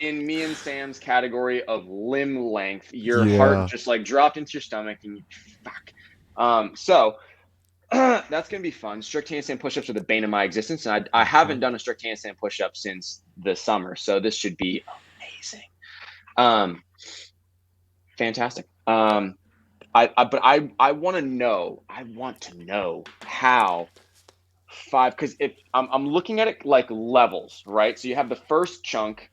in me and Sam's category of limb length, your heart Yeah. just like dropped into your stomach and you fuck. So that's gonna be fun. Strict handstand push-ups are the bane of my existence, and I haven't done a strict handstand push-up since the summer, so this should be amazing. Fantastic. I want to know. I want to know how five, because if I'm looking at it like levels, right? So you have the first chunk,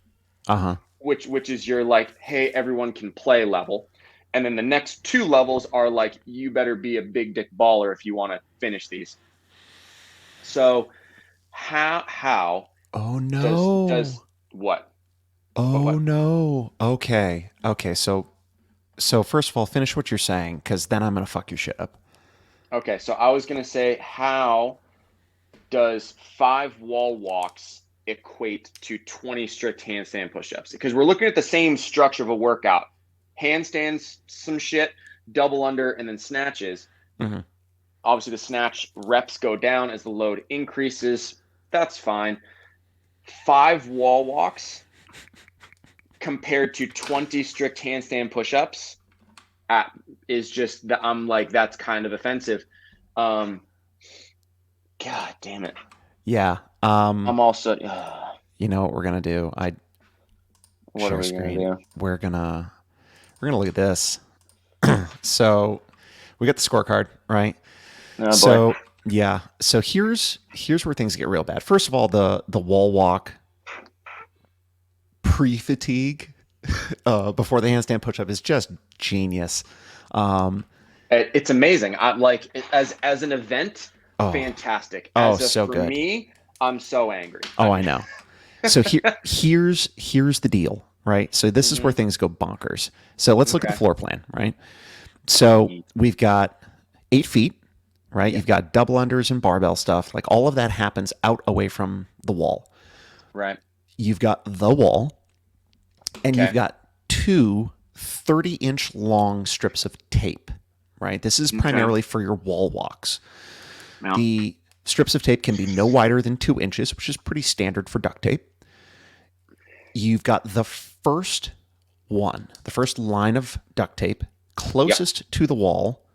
Uh-huh. which is your like, hey, everyone can play level. And then the next 2 levels are like, you better be a big dick baller if you want to finish these. So how Oh does no. what? Oh What? no. Okay. Okay. So first of all, finish what you're saying, because then I'm gonna fuck your shit up. Okay, so I was gonna say, how does 5 wall walks equate to 20 strict handstand push-ups? Because we're looking at the same structure of a workout. Handstands, some shit, double under, and then snatches. Mm-hmm. Obviously, the snatch reps go down as the load increases. That's fine. 5 wall walks compared to 20 strict handstand push-ups is just that I'm like, that's kind of offensive. God damn it. Yeah. I'm also You know what we're gonna do? I what are share we gonna screen. do? We're gonna look at this. So we got the scorecard, right? Oh boy. So yeah. So here's where things get real bad. First of all, the wall walk pre-fatigue before the handstand push-up is just genius. Um, It's amazing. I like as an event, oh, fantastic. oh, As a so for good. me, I'm so angry. Oh, I know. So here's the deal, right? So this is where Mhm. things go bonkers. So let's look at the Okay. floor plan, right? So Sweet. we've got 8 feet, right? Yep. You've got double unders and barbell stuff. Like all of that happens out away from the wall. Right. You've got the wall, and you've Okay. got two 30-inch long strips of tape, right? This is Okay. primarily for your wall walks. Now. The strips of tape can be no wider than 2 inches, which is pretty standard for duct tape. You've got the first the first line of duct tape Yep. closest to the wall,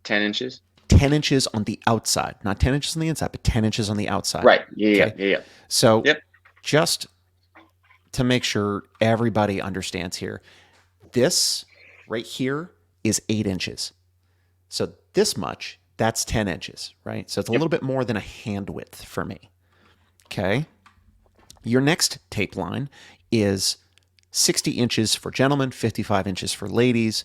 10 inches. 10 inches on the outside, not 10 inches on the inside, but 10 inches on the outside. Right. Yeah. Yeah. Okay. Yeah. Yeah. So Yep. just to make sure everybody understands here, this right here is 8 inches. So this much, that's 10 inches, right? So it's a Yep. little bit more than a hand width for me. Okay. Your next tape line is 60 inches for gentlemen, 55 inches for ladies.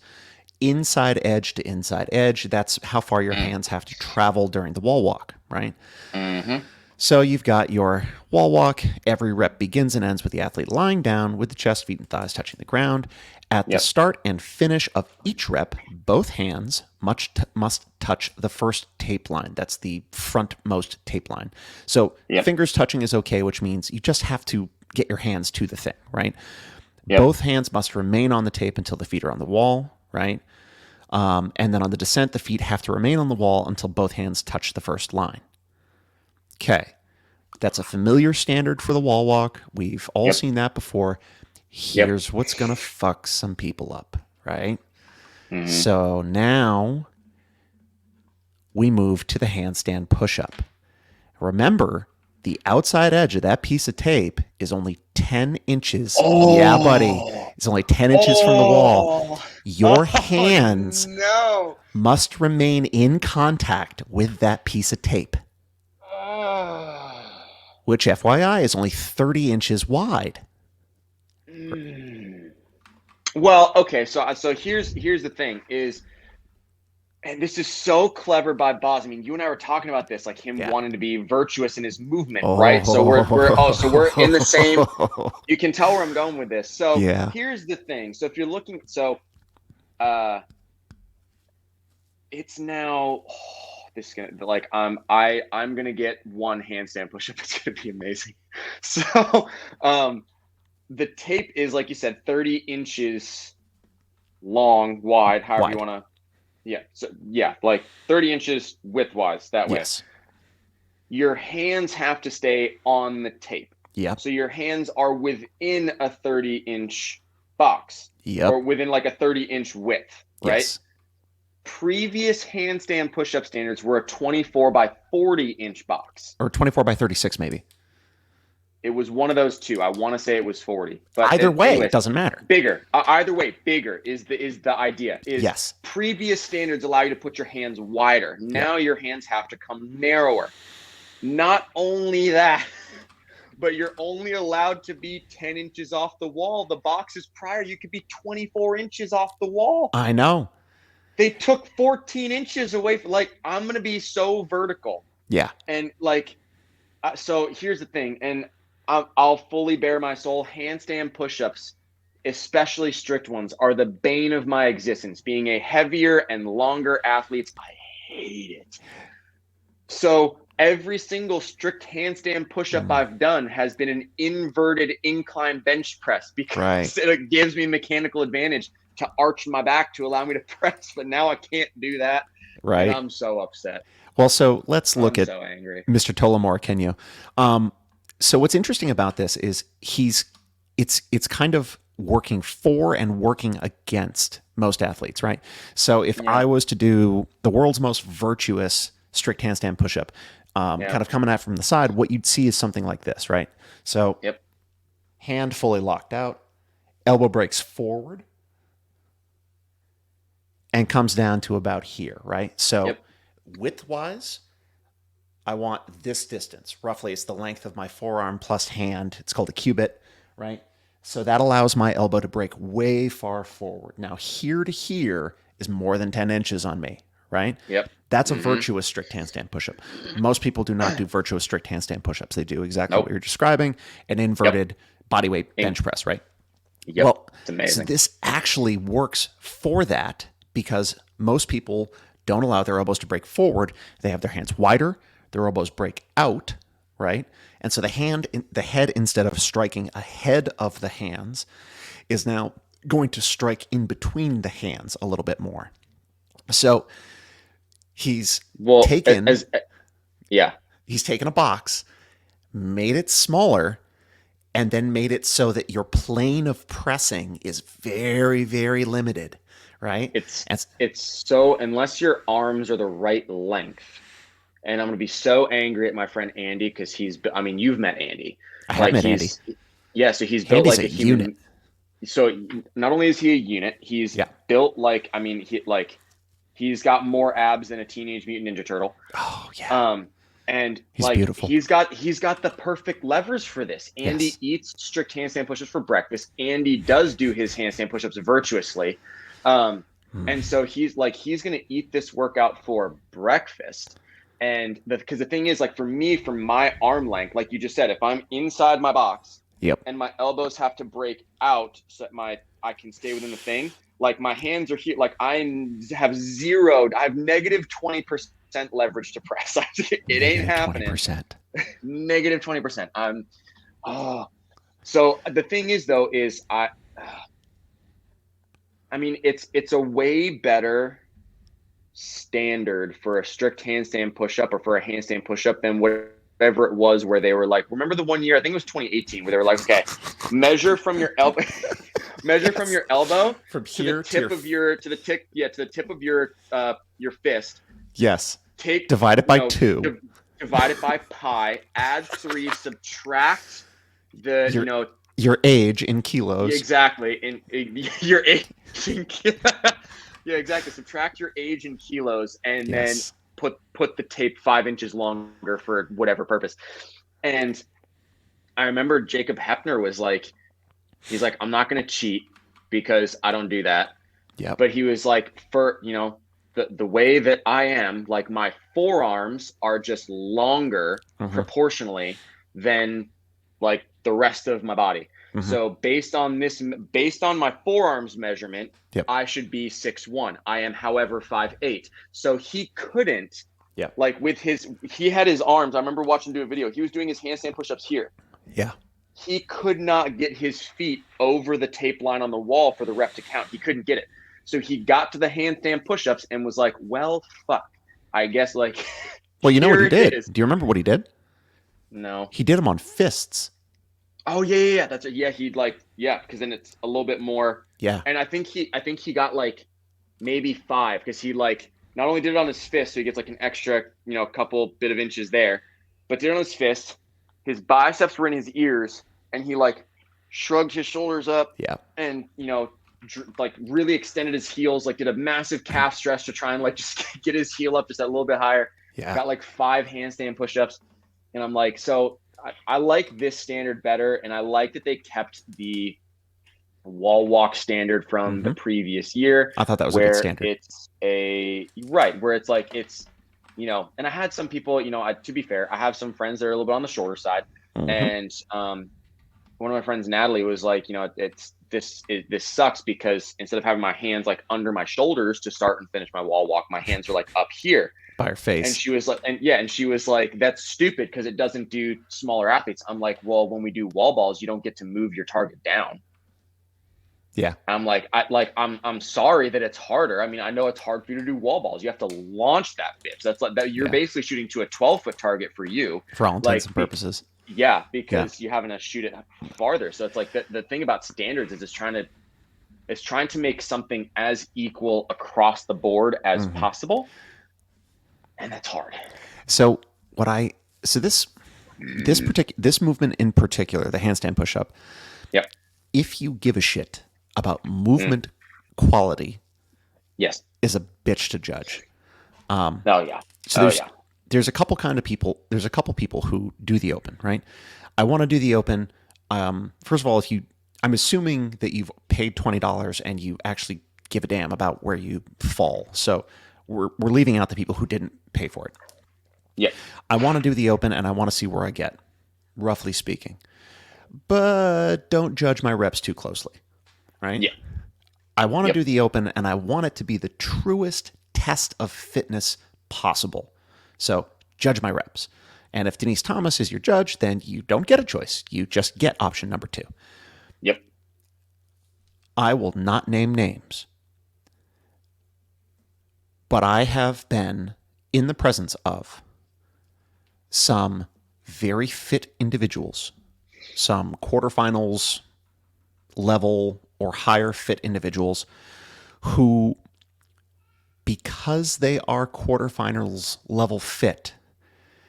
Inside edge to inside edge, that's how far your hands have to travel during the wall walk, right? Mm-hmm. So you've got your wall walk. Every rep begins and ends with the athlete lying down with the chest, feet, and thighs touching the ground. At the Yep. start and finish of each rep, both hands must touch the first tape line. That's the frontmost tape line. So Yep. fingers touching is okay, which means you just have to get your hands to the thing, right? Yep. Both hands must remain on the tape until the feet are on the wall, right? And then on the descent, the feet have to remain on the wall until both hands touch the first line. Okay. That's a familiar standard for the wall walk. We've all Yep. seen that before. Yep. Here's what's going to fuck some people up, right? Hmm. So now we move to the handstand push up. Remember, the outside edge of that piece of tape is only 10 inches. Yeah, buddy. Oh, It's only 10 inches from the wall. oh, Your oh hands no. must remain in contact with that piece of tape, Oh. which, FYI, is only 30 inches wide. Mm. Well, okay, so here's the thing is, and this is so clever by Boz. I mean, you and I were talking about this, like him Yeah. wanting to be virtuous in his movement, right? So we're in the same. Oh, You can tell where I'm going with this. So yeah. here's the thing. So if you're looking, so uh, it's now. This is gonna like I'm gonna get one handstand push-up. It's gonna be amazing. So the tape is, like you said, 30 inches long, wide, however you Wide. want to. Yeah. So yeah, like 30 inches widthwise that way. Yes. Your hands have to stay on the tape. Yep. So your hands are within a 30-inch box, or Yep. within like a 30-inch width, right? Yes. Previous handstand push-up standards were a 24 by 40-inch box. Or 24 by 36, maybe. It was one of those two. I want to say it was 40, but Either way, it anyways, doesn't matter. bigger. Either way, bigger is the idea. Is Yes. previous standards allow you to put your hands wider. Yeah. Now your hands have to come narrower. Not only that, but you're only allowed to be 10 inches off the wall. The boxes prior, you could be 24 inches off the wall. I know. They took 14 inches away from, like, I'm going to be so vertical. Yeah. And like, so here's the thing, and I'll fully bare my soul. Handstand push-ups, especially strict ones, are the bane of my existence. Being a heavier and longer athlete, I hate it. So every single strict handstand push-up I've done has been an inverted incline bench press, because Right. it gives me mechanical advantage to arch my back to allow me to press. But now I can't do that, and Right. I'm so upset. Well, so let's look I'm at so angry. Mr. Tullamore, can you? So what's interesting about this is it's kind of working for and working against most athletes, right? So if Yeah. I was to do the world's most virtuous strict handstand push-up, Yeah. kind of coming at from the side, what you'd see is something like this, right? So Yep. hand fully locked out, elbow breaks forward, and comes down to about here, right? So Yep. width-wise, I want this distance. Roughly, it's the length of my forearm plus hand. It's called a cubit, right? So that allows my elbow to break way far forward. Now, here to here is more than 10 inches on me, right? Yep. That's a Mm-hmm. virtuous strict handstand push-up. Most people do not do virtuous strict handstand push-ups. They do exactly what Nope. you're describing, an inverted bodyweight bench press, right? Yep. Well, It's so amazing. this actually works for that because most people don't allow their elbows to break forward. They have their hands wider, their elbows break out, right? And so the head, instead of striking ahead of the hands, is now going to strike in between the hands a little bit more. So he's Well, taken yeah. he's taken a box, made it smaller, and then made it so that your plane of pressing is very, very limited, right? It's so, unless your arms are the right length, and I'm gonna be so angry at my friend Andy, because I mean, you've met Andy. I have Like, met Andy. yeah, so he's built Andy's like a a human. unit. So not only is he a unit, he's Yeah. built like, I mean, he's got more abs than a Teenage Mutant Ninja Turtle. Oh yeah, And he's like, beautiful. he's got the perfect levers for this. Andy Yes. eats strict handstand push-ups for breakfast. Andy does do his handstand push-ups virtuously. And so he's gonna eat this workout for breakfast. And because the thing is, like, for me, from my arm length, like you just said, if I'm inside my box Yep. and my elbows have to break out so that I can stay within the thing, like my hands are here, like I have negative 20% leverage to press. It ain't happening. 20%. Negative 20%. So the thing is, though, is I mean, it's a way better standard for a strict handstand push-up, or for a handstand push-up, than whatever it was where they were like, remember the one year, I think it was 2018, where they were like, okay, Measure from your elbow. Measure from Yes. your elbow From to the here to tip of the tip of your fist. yes. Take, Divide it you by know, 2. divide it by pi, add 3, subtract the, Your your age in yeah, kilos. exactly, in your age in yeah, exactly. Subtract your age in kilos, and then Yes. put the tape 5 inches longer for whatever purpose. And I remember Jacob Hepner was like, he's like, I'm not going to cheat because I don't do that. Yep. But he was like, for, the way that I am, like my forearms are just longer Mhm. proportionally than like the rest of my body. Mhm. So based on my forearms measurement, Yep. I should be 6'1". I am, however, 5'8". So he couldn't, Yep. like, he had his arms. I remember watching him do a video. He was doing his handstand push-ups here. Yeah. He could not get his feet over the tape line on the wall for the rep to count. He couldn't get it. So he got to the handstand push-ups and was like, well, fuck. I guess, like, Well, you know what here he it did? is. Do you remember what he did? No. He did them on fists. Oh, yeah. That's it. Yeah, he'd like, yeah, because then it's a little bit more. Yeah. And I think he got like maybe 5, because he like not only did it on his fist, so he gets like an extra, couple bit of inches there, but did it on his fist. His biceps were in his ears, and he like shrugged his shoulders up Yeah. and like really extended his heels, like did a massive calf stretch to try and like just get his heel up just a little bit higher. Yeah. Got like 5 handstand push-ups, and I'm like, so I like this standard better, and I like that they kept the wall walk standard from the Mhm. previous year, I thought that was a good where standard. it's where it's like and I had some people, to be fair, I have some friends that are a little bit on the shorter side, Mhm. and one of my friends, Natalie, was like, this sucks, because instead of having my hands like under my shoulders to start and finish my wall walk, my hands are like up here. By her And face. she was like, and she was like, that's stupid because it doesn't do smaller athletes. I'm like, well, when we do wall balls, you don't get to move your target down. Yeah. I'm sorry that it's harder. I mean, I know it's hard for you to do wall balls. You have to launch that bitch. That's like that. You're Yeah. basically shooting to a 12-foot target for you. For all intents Like, and purposes. yeah, Yeah. because you having to shoot it farther. So it's like the thing about standards is it's trying to make something as equal across the board as Mhm. possible, and that's hard. So what I so this movement in particular, the handstand push-up, Yep. if you give a shit about Mm. movement quality, Yes. is a bitch to judge. Oh yeah. So Oh yeah. there's a couple kind of people. There's a couple people who do the open, right? I want to do the open. First of all, I'm assuming that you've paid $20 and you actually give a damn about where you fall. So we're leaving out the people who didn't pay for it. Yeah. I want to do the open and I want to see where I get, roughly speaking. But don't judge my reps too closely, right? Yeah. I want to Yep. do the open and I want it to be the truest test of fitness possible. So judge my reps. And if Denise Thomas is your judge, then you don't get a choice. You just get option number 2. Yep. I will not name names, but I have been in the presence of some very fit individuals, some quarterfinals level or higher fit individuals who, because they are quarterfinals level fit,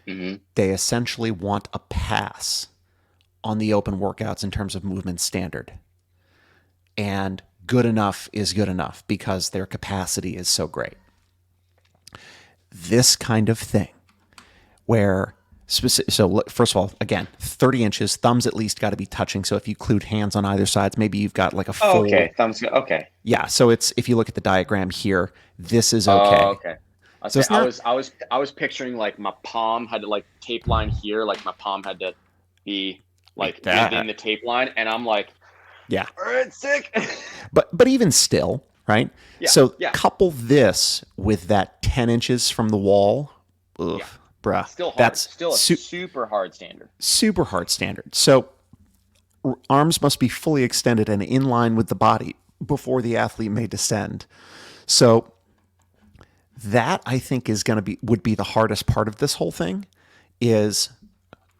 Mm-hmm. they essentially want a pass on the open workouts in terms of movement standard. And good enough is good enough because their capacity is so great. This kind of thing, where so first of all, again, 30 inches, thumbs at least got to be touching. So if you include hands on either sides, maybe you've got like a Oh, full. okay. Thumbs. Okay. Yeah. So it's, if you look at the diagram here, this is Oh, okay. okay. I So say it's not. I was picturing like my palm had to like tape line here, like my palm had to be like within That. the tape line, and I'm like, Yeah. all right, sick. But even still, right? Yeah, So yeah, couple this with that 10 inches from the wall. Ugh, yeah. bruh. Still hard. That's Still a super hard standard. super hard standard. So arms must be fully extended and in line with the body before the athlete may descend. So that, I think, would be the hardest part of this whole thing, is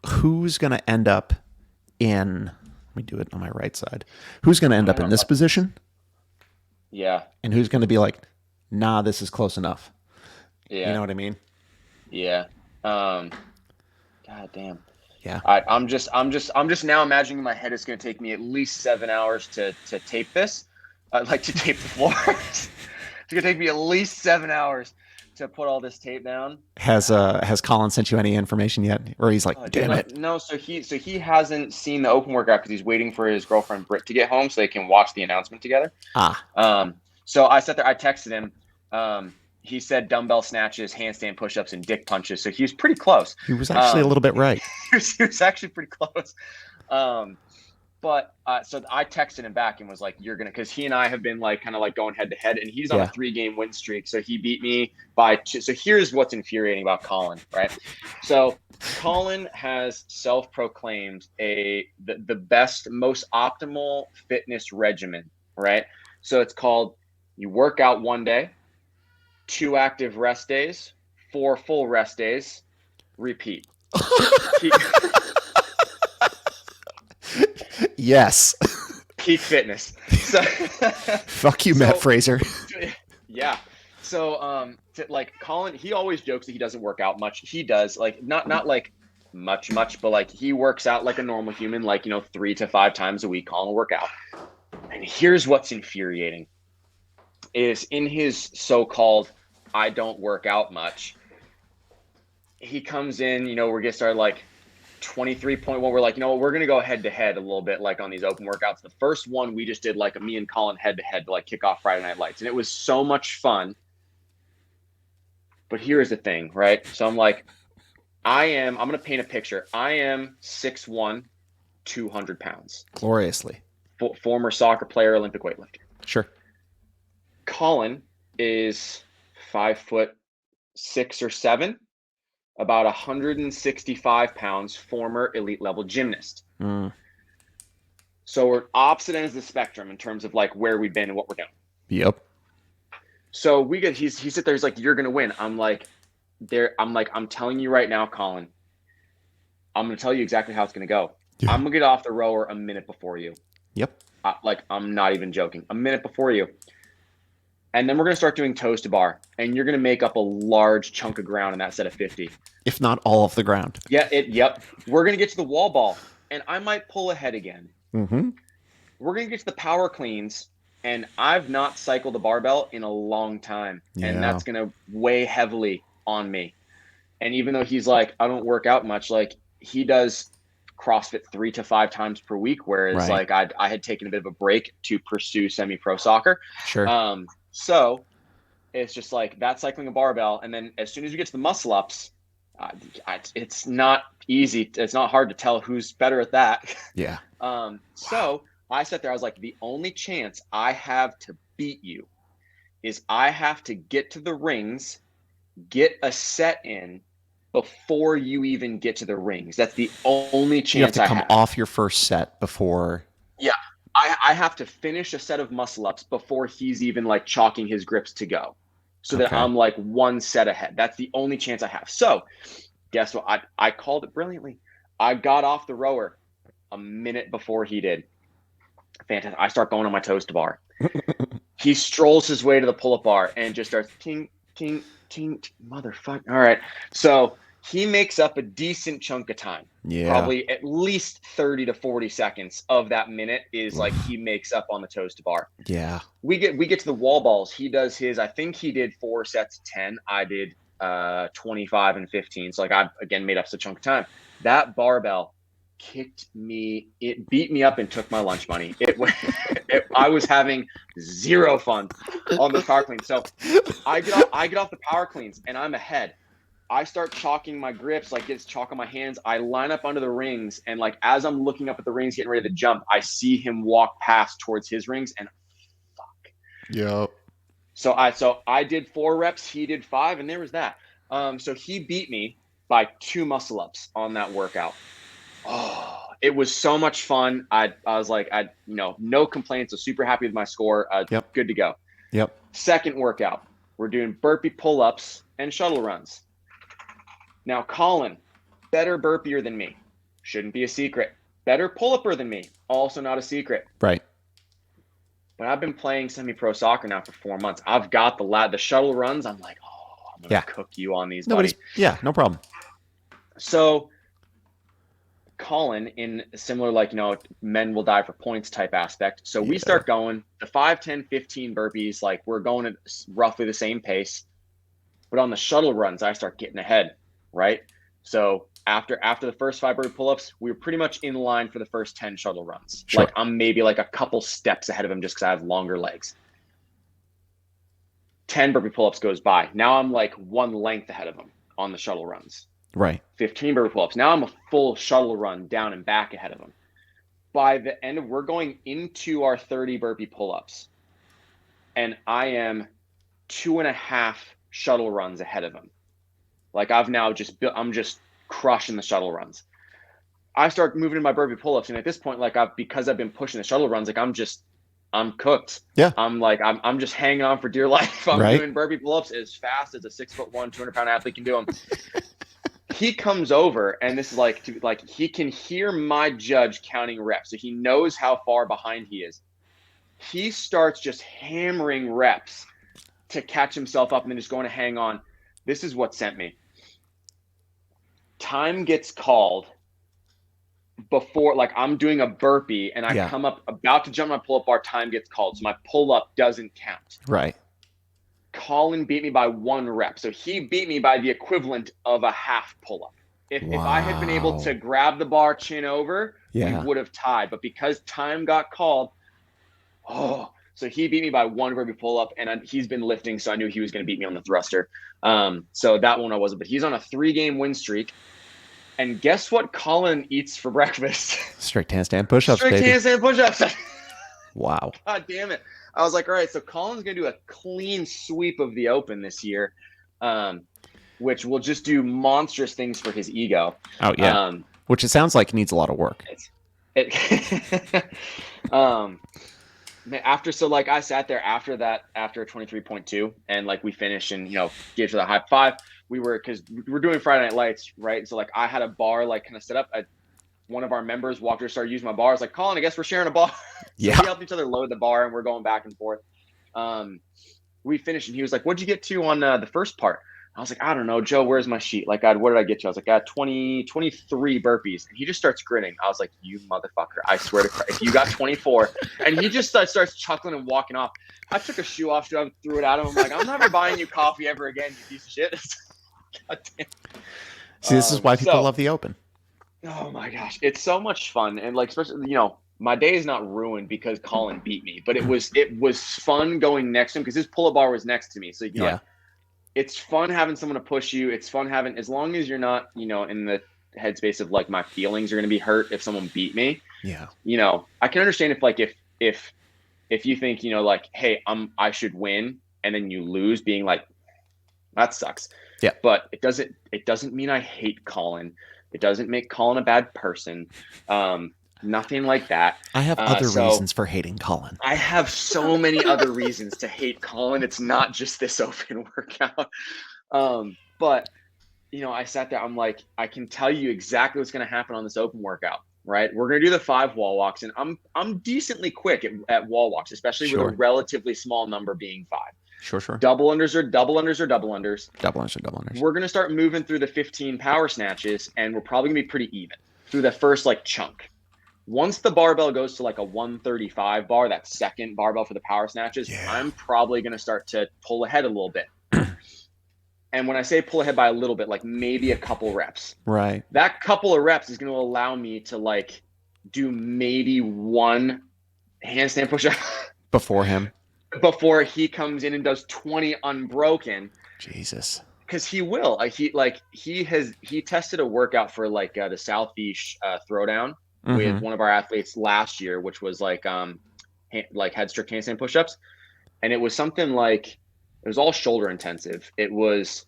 who's going to end up in me do it on my right side. Who's going to end I up don't in know this about this. position? Yeah, And who's going to be like, nah, this is close enough? You yeah, know what I mean? yeah. Um, God damn. Yeah. I'm just now imagining in my head it's going to take me at least 7 hours to tape this. I'd like to tape the floor. It's going to take me at least 7 hours to put all this tape down. Has Colin sent you any information yet? Or he's like, Oh, dude, damn no, it. no. So he hasn't seen the open workout because he's waiting for his girlfriend Britt to get home so they can watch the announcement together. Ah, So I sat there. I texted him. He said dumbbell snatches, handstand push-ups, and dick punches. So he was pretty close. he was actually a Um, little bit right. he was actually pretty close. Um, but so I texted him back and was like, "You're gonna," because he and I have been like kind of like going head to head, and he's on a Yeah. 3 game win streak. So he beat me by two. So here's what's infuriating about Colin, right? So Colin has self-proclaimed the best, most optimal fitness regimen, right? So it's called you work out one day, 2 active rest days, 4 full rest days, repeat. Peak, Yes. peak fitness. So, Fuck you, Matt so Fraser. yeah. So like Colin, he always jokes that he doesn't work out much. He does, like not like much, but like he works out like a normal human, like 3 to 5 times a week. Colin will work out. And here's what's infuriating is in his so-called I don't work out much. He comes in, we're getting started like 23.1. We're like, we're gonna go head to head a little bit, like on these open workouts. The first one we just did like a me and Colin head to head to like kick off Friday Night Lights, and it was so much fun. But here's the thing, right? So I'm like, I'm gonna paint a picture. I am 6'1", 200 pounds. Gloriously. Former soccer player, Olympic weightlifter. Sure. Colin is 5'6" or 5'7", about 165 pounds, former elite level gymnast. Mm. So we're opposite ends of the spectrum in terms of like where we've been and what we're doing. Yep. So he sit there, he's like, "You're gonna win." I'm telling you right now, Colin, I'm gonna tell you exactly how it's gonna go. Yeah. I'm gonna get off the rower a minute before you. Yep. Like, I'm not even joking. A minute before you. And then we're gonna start doing toes to bar, and you're gonna make up a large chunk of ground in that set of 50. If not all of the ground. Yeah, yep. We're gonna get to the wall ball, and I might pull ahead again. Mm-hmm. We're gonna get to the power cleans, and I've not cycled a barbell in a long time, and Yeah. that's gonna weigh heavily on me. And even though he's like, I don't work out much, like he does CrossFit 3 to 5 times per week, whereas Right. like I had taken a bit of a break to pursue semi-pro soccer. Sure. So it's just like that cycling a barbell, and then as soon as you get to the muscle ups, it's not easy. It's not hard to tell who's better at that. Yeah. So I sat there. I was like, the only chance I have to beat you is I have to get to the rings, get a set in before you even get to the rings. That's the only You have chance to I come have. off your first set before. Yeah. I have to finish a set of muscle ups before he's even like chalking his grips to go. So that Okay. I'm like one set ahead. That's the only chance I have. So guess what? I called it brilliantly. I got off the rower a minute before he did. Fantastic. I start going on my toes to bar. He strolls his way to the pull-up bar and just starts ting, ting, ting, ting, motherfucker. All right. So he makes up a decent chunk of time. Yeah. Probably at least 30 to 40 seconds of that minute is like he makes up on the toes to bar. Yeah. We get to the wall balls. He does his, I think he did 4 sets of 10. I did 25 and 15. So like I again made up a chunk of time. That barbell it beat me up and took my lunch money. I was having zero fun on the power clean. So I get off the power cleans and I'm ahead. I start chalking my grips, like it's chalk on my hands. I line up under the rings, and like as I'm looking up at the rings, getting ready to jump, I see him walk past towards his rings, and fuck. Yep. So I did 4 reps, he did 5, and there was that. So he beat me by 2 muscle ups on that workout. Oh, it was so much fun. I was like, no complaints. I was super happy with my score. Yep. Good to go. Yep. Second workout, we're doing burpee pull-ups and shuttle runs. Now, Colin, better burpier than me. Shouldn't be a secret. better pull-upper than me. Also not a secret. Right. But I've been playing semi-pro soccer now for 4 months. I've got the shuttle runs. I'm like, oh, I'm gonna Yeah. cook you on these, Nobody's. buddy. Yeah. No problem. So Colin, in similar, like, men will die for points type aspect. So we Yeah. start going the 5, 10, 15 burpees. Like, we're going at roughly the same pace. But on the shuttle runs, I start getting ahead, right? So after the first 5 burpee pull-ups, we were pretty much in line for the first 10 shuttle runs. Sure. Like, I'm maybe like a couple steps ahead of him just because I have longer legs. 10 burpee pull-ups goes by. Now I'm like one length ahead of him on the shuttle runs. Right. 15 burpee pull-ups. Now I'm a full shuttle run down and back ahead of him. By the end of, we're going into our 30 burpee pull-ups, and I am 2.5 shuttle runs ahead of him. Like, I'm just crushing the shuttle runs. I start moving in my burpee pull-ups, and at this point, like, because I've been pushing the shuttle runs, like, I'm cooked. Yeah. I'm just hanging on for dear life. I'm Right. doing burpee pull-ups as fast as a 6'1", 200-pound athlete can do them. He comes over, and this is like he can hear my judge counting reps, so he knows how far behind he is. He starts just hammering reps to catch himself up and then just going to hang on. This is what sent me. Time gets called before, like, I'm doing a burpee and I Yeah. come up about to jump my pull-up bar. Time gets called, so my pull-up doesn't count. Right. Colin beat me by 1 rep, so he beat me by the equivalent of a half pull-up. If I had been able to grab the bar chin over, we Yeah. would have tied. But because time got called, so he beat me by 1 burpee pull-up, and he's been lifting, so I knew he was going to beat me on the thruster. So that one I wasn't. But he's on a 3-game win streak. And guess what Colin eats for breakfast? Strict handstand push-ups, Strict baby. handstand push-ups. Wow. God damn it. I was like, all right, so Colin's going to do a clean sweep of the Open this year, which will just do monstrous things for his ego. Oh, yeah. Which it sounds like needs a lot of work. So like I sat there after 23.2, and like we finished and, gave to the high 5. Because we're doing Friday Night Lights, right? So like I had a bar like kind of set up. One of our members walked or started using my bar. I was like, Colin, I guess we're sharing a bar. So Yeah. we helped each other load the bar, and we're going back and forth. We finished, and he was like, what'd you get to on the first part? I was like, I don't know, Joe, where's my sheet? Like, what did I get to? I was like, I got 23 burpees. And he just starts grinning. I was like, you motherfucker. I swear to Christ, if you got 24. And he just starts chuckling and walking off. I took a shoe off, threw it at him. I'm like, I'm never buying you coffee ever again, you piece of shit. God damn. See, this is why people love the Open. Oh my gosh, it's so much fun, and like, especially, my day is not ruined because Colin beat me, but it was fun going next to him because his pull-up bar was next to me. So Yeah. it's fun having someone to push you. It's fun having, as long as you're not, in the headspace of like my feelings are going to be hurt if someone beat me. Yeah. I can understand if you think, like, hey, I should win, and then you lose, being like, that sucks. Yeah. But it doesn't mean I hate Colin. It doesn't make Colin a bad person. Nothing like that. I have other reasons for hating Colin. I have so many other reasons to hate Colin. It's not just this Open workout. But, I sat there. I'm like, I can tell you exactly what's going to happen on this Open workout, right? We're going to do the 5 wall walks, and I'm decently quick at wall walks, especially with a relatively small number being 5. Sure. Double unders or double unders. Double unders. We're going to start moving through the 15 power snatches, and we're probably going to be pretty even through the first like chunk. Once the barbell goes to like a 135 bar, that second barbell for the power snatches, I'm probably going to start to pull ahead a little bit. And when I say pull ahead by a little bit, like maybe a couple reps. Right. That couple of reps is going to allow me to like do maybe 1 handstand push-up before him. Before he comes in and does 20 unbroken. Jesus. Because he will. He tested a workout for like the Southeast throwdown with one of our athletes last year, which was like head strict handstand push-ups, and it was something like, it was all shoulder intensive. It was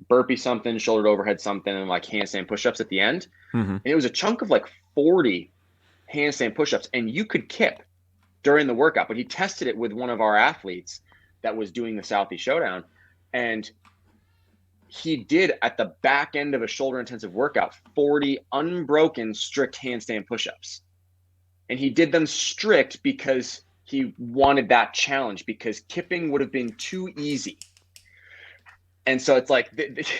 burpee something, shoulder to overhead something, and like handstand push-ups at the end. And it was a chunk of like 40 handstand push-ups, and you could kip during the workout. But he tested it with one of our athletes that was doing the Southeast Showdown, and he did at the back end of a shoulder intensive workout 40 unbroken strict handstand push-ups. And he did them strict because he wanted that challenge, because kipping would have been too easy. And so it's like,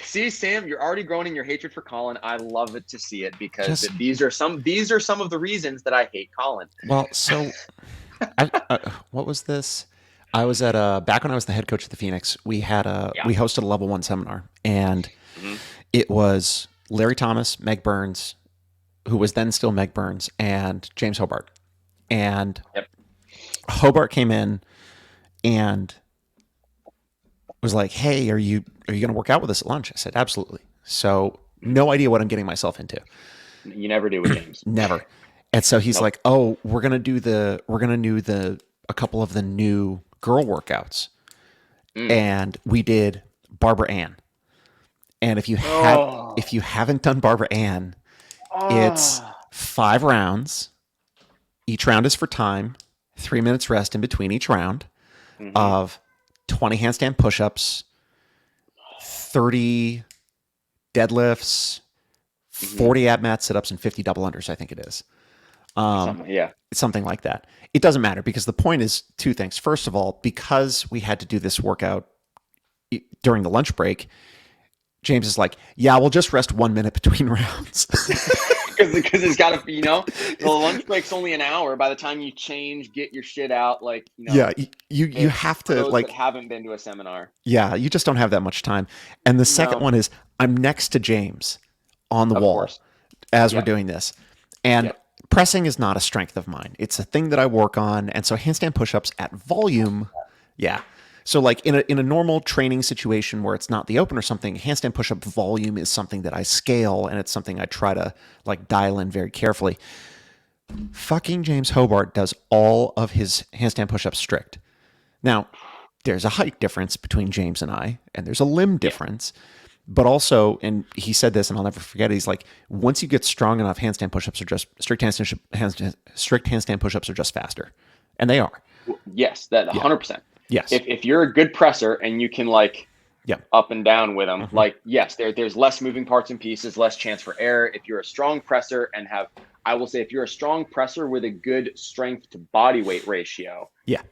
see, Sam, you're already growing in your hatred for Colin. I love it to see it, because Just these are some of the reasons that I hate Colin. well, so what was this? I was at back when I was the head coach at the Phoenix. Yeah. We hosted a level 1 seminar, and Mm-hmm. it was Larry Thomas, Meg Burns, who was then still Meg Burns, and James Hobart. And Yep. Hobart came in and was like, "Hey, are you going to work out with us at lunch?" I said, "Absolutely." So no idea what I'm getting myself into. You never do with James. Never. And so he's Nope. like, "Oh, we're gonna do the a couple of the new girl workouts," Mm. and we did Barbara Ann. And Oh. if you haven't done Barbara Ann, it's Oh. 5 rounds. Each round is for time, 3 minutes rest in between each round Mm-hmm. of 20 handstand push-ups, 30 deadlifts, Mm-hmm. 40 ab mat sit-ups, and 50 double unders. I think it is. Something. Yeah. Something like that. It doesn't matter, because the point is two things. First of all, because we had to do this workout during the lunch break, James is like, "Yeah, we'll just rest 1 minute between rounds." Because it's got to, the lunch break's only an hour. By the time you change, get your shit out, like, Yeah, you if have for to, those that like, haven't been to a seminar. yeah, you just don't have that much time. And the second No, one is, I'm next to James on the of wall course. as we're Yep. doing this. And Yep. pressing is not a strength of mine. It's a thing that I work on. And so handstand push-ups at volume, yeah. So like in a normal training situation where it's not the open or something, handstand push-up volume is something that I scale, and it's something I try to like dial in very carefully. Fucking James Hobart does all of his handstand push-ups strict. Now, there's a height difference between James and I, and there's a limb Yeah. difference. But also, and he said this, and I'll never forget it. He's like, once you get strong enough, handstand push-ups are just strict handstand push-ups are just faster, and they are. Yes, that Yeah. 100%. Yes. If you're a good presser and you can, like, Yeah. up and down with them, Mm-hmm. like, yes, there's less moving parts and pieces, less chance for error. If you're a strong presser and have, I will say, if you're a strong presser with a good strength to body weight ratio, Yeah.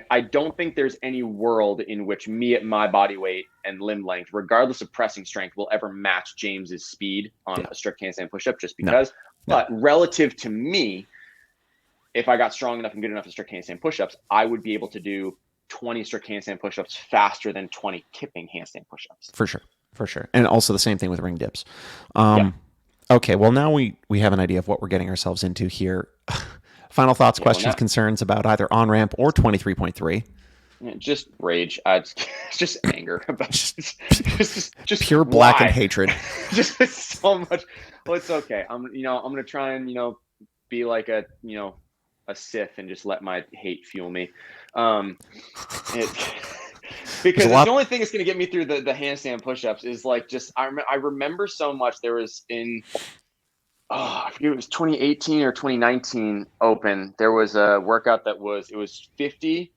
I don't think there's any world in which me at my body weight and limb length, regardless of pressing strength, will ever match James's speed on Yeah. a strict handstand push-up, just No. because. No. But relative to me, if I got strong enough and good enough at strict handstand push-ups, I would be able to do 20 strict handstand push-ups faster than 20 kipping handstand push-ups. For sure. For sure. And also the same thing with ring dips. Yep. Okay. Well, now we have an idea of what we're getting ourselves into here. Final thoughts, Yeah. Well, questions, now concerns about either on ramp or 23.3. just rage. It's just anger about Just just pure black and why? hatred. Just so much. Well, it's okay. I'm gonna try and be like a Sith and just let my hate fuel me. It There's a because it's the lot. only thing that's gonna get me through the handstand push-ups is like just I remember so much. There was in I forget, it was 2018 or 2019 Open. There was a workout that was 50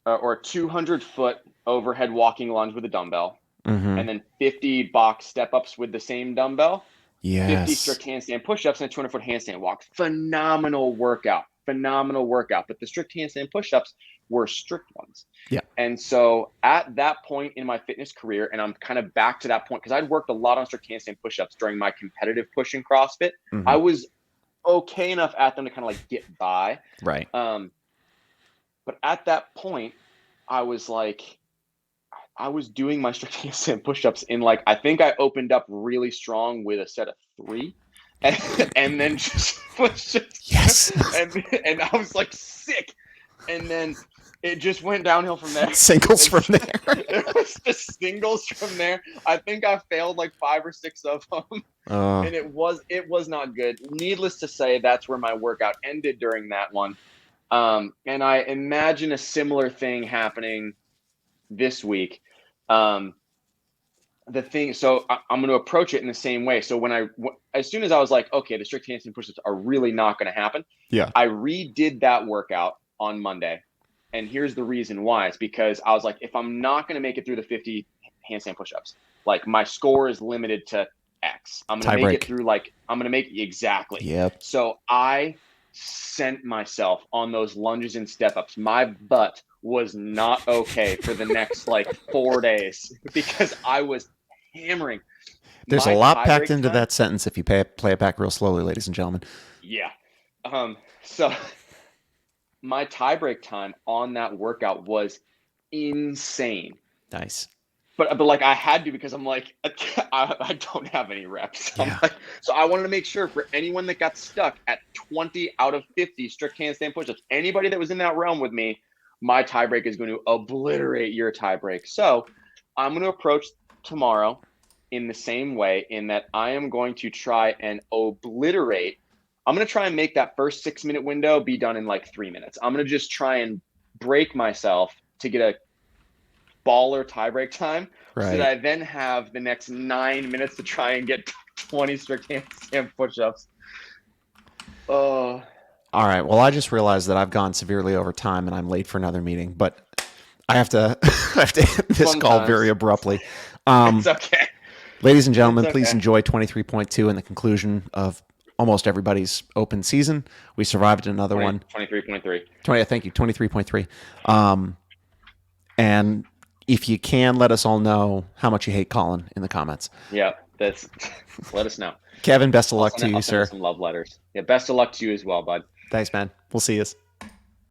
or 200-foot overhead walking lunge with a dumbbell, Mm-hmm. and then 50 box step ups with the same dumbbell, 50 Yes. strict handstand push ups, and a 200-foot handstand walk. Phenomenal workout. Phenomenal workout. But the strict handstand push ups were strict ones. Yeah. And so at that point in my fitness career, and I'm kind of back to that point because I'd worked a lot on strict handstand push ups during my competitive push in CrossFit. Mm-hmm. I was okay enough at them to kind of like get by. Right. But at that point, I was like, I was doing my strict handstand push-ups in like I think I opened up really strong with a set of 3, and, and then just was just Yes. and I was like sick, and then it just went downhill from there. Singles And from so there. it was just singles from there. I think I failed like 5 or 6 of them, Uh, and it was not good. Needless to say, that's where my workout ended during that one. And I imagine a similar thing happening this week. Um, the thing, so I'm going to approach it in the same way. So as soon as I was like, okay, the strict handstand push-ups are really not going to happen, yeah. I redid that workout on Monday. And here's the reason why. It's because I was like, if I'm not going to make it through the 50 handstand push-ups, Like my score is limited to X. I'm going to Tie make it break. through like I'm going to make exactly. Yep. So I sent myself on those lunges and step ups. My butt was not okay for the next like 4 days because I was hammering. There's a My lot tie packed break into time, that sentence if you play it back real slowly, ladies and gentlemen. yeah. So my tie break time on that workout was insane. Nice. But like I had to because I'm like I don't have any reps. I'm Yeah. like, so I wanted to make sure for anyone that got stuck at 20 out of 50 strict handstand push-ups, anybody that was in that realm with me, my tiebreak is going to obliterate your tiebreak. So I'm going to approach tomorrow in the same way, in that I am going to try and obliterate. I'm going to try and make that first 6 minute window be done in like 3 minutes. I'm going to just try and break myself to get a baller tiebreak time so that Right. I then have the next 9 minutes to try and get 20 strict handstand push-ups. Oh, All right. Well, I just realized that I've gone severely over time and I'm late for another meeting, but I have to I have to end this fun call very times. abruptly. It's Um, okay. Ladies and It's gentlemen, please okay. enjoy 23.2 and the conclusion of almost everybody's open season. We survived another 20, one. 23.3. 20, thank you, 23.3. Um, and if you can, let us all know how much you hate Colin in the comments. Yeah, that's let us know. Kevin, best of I'll luck send to it, you, I'll send us sir. some love letters. Yeah, best of luck to you as well, bud. Thanks, man. We'll see you.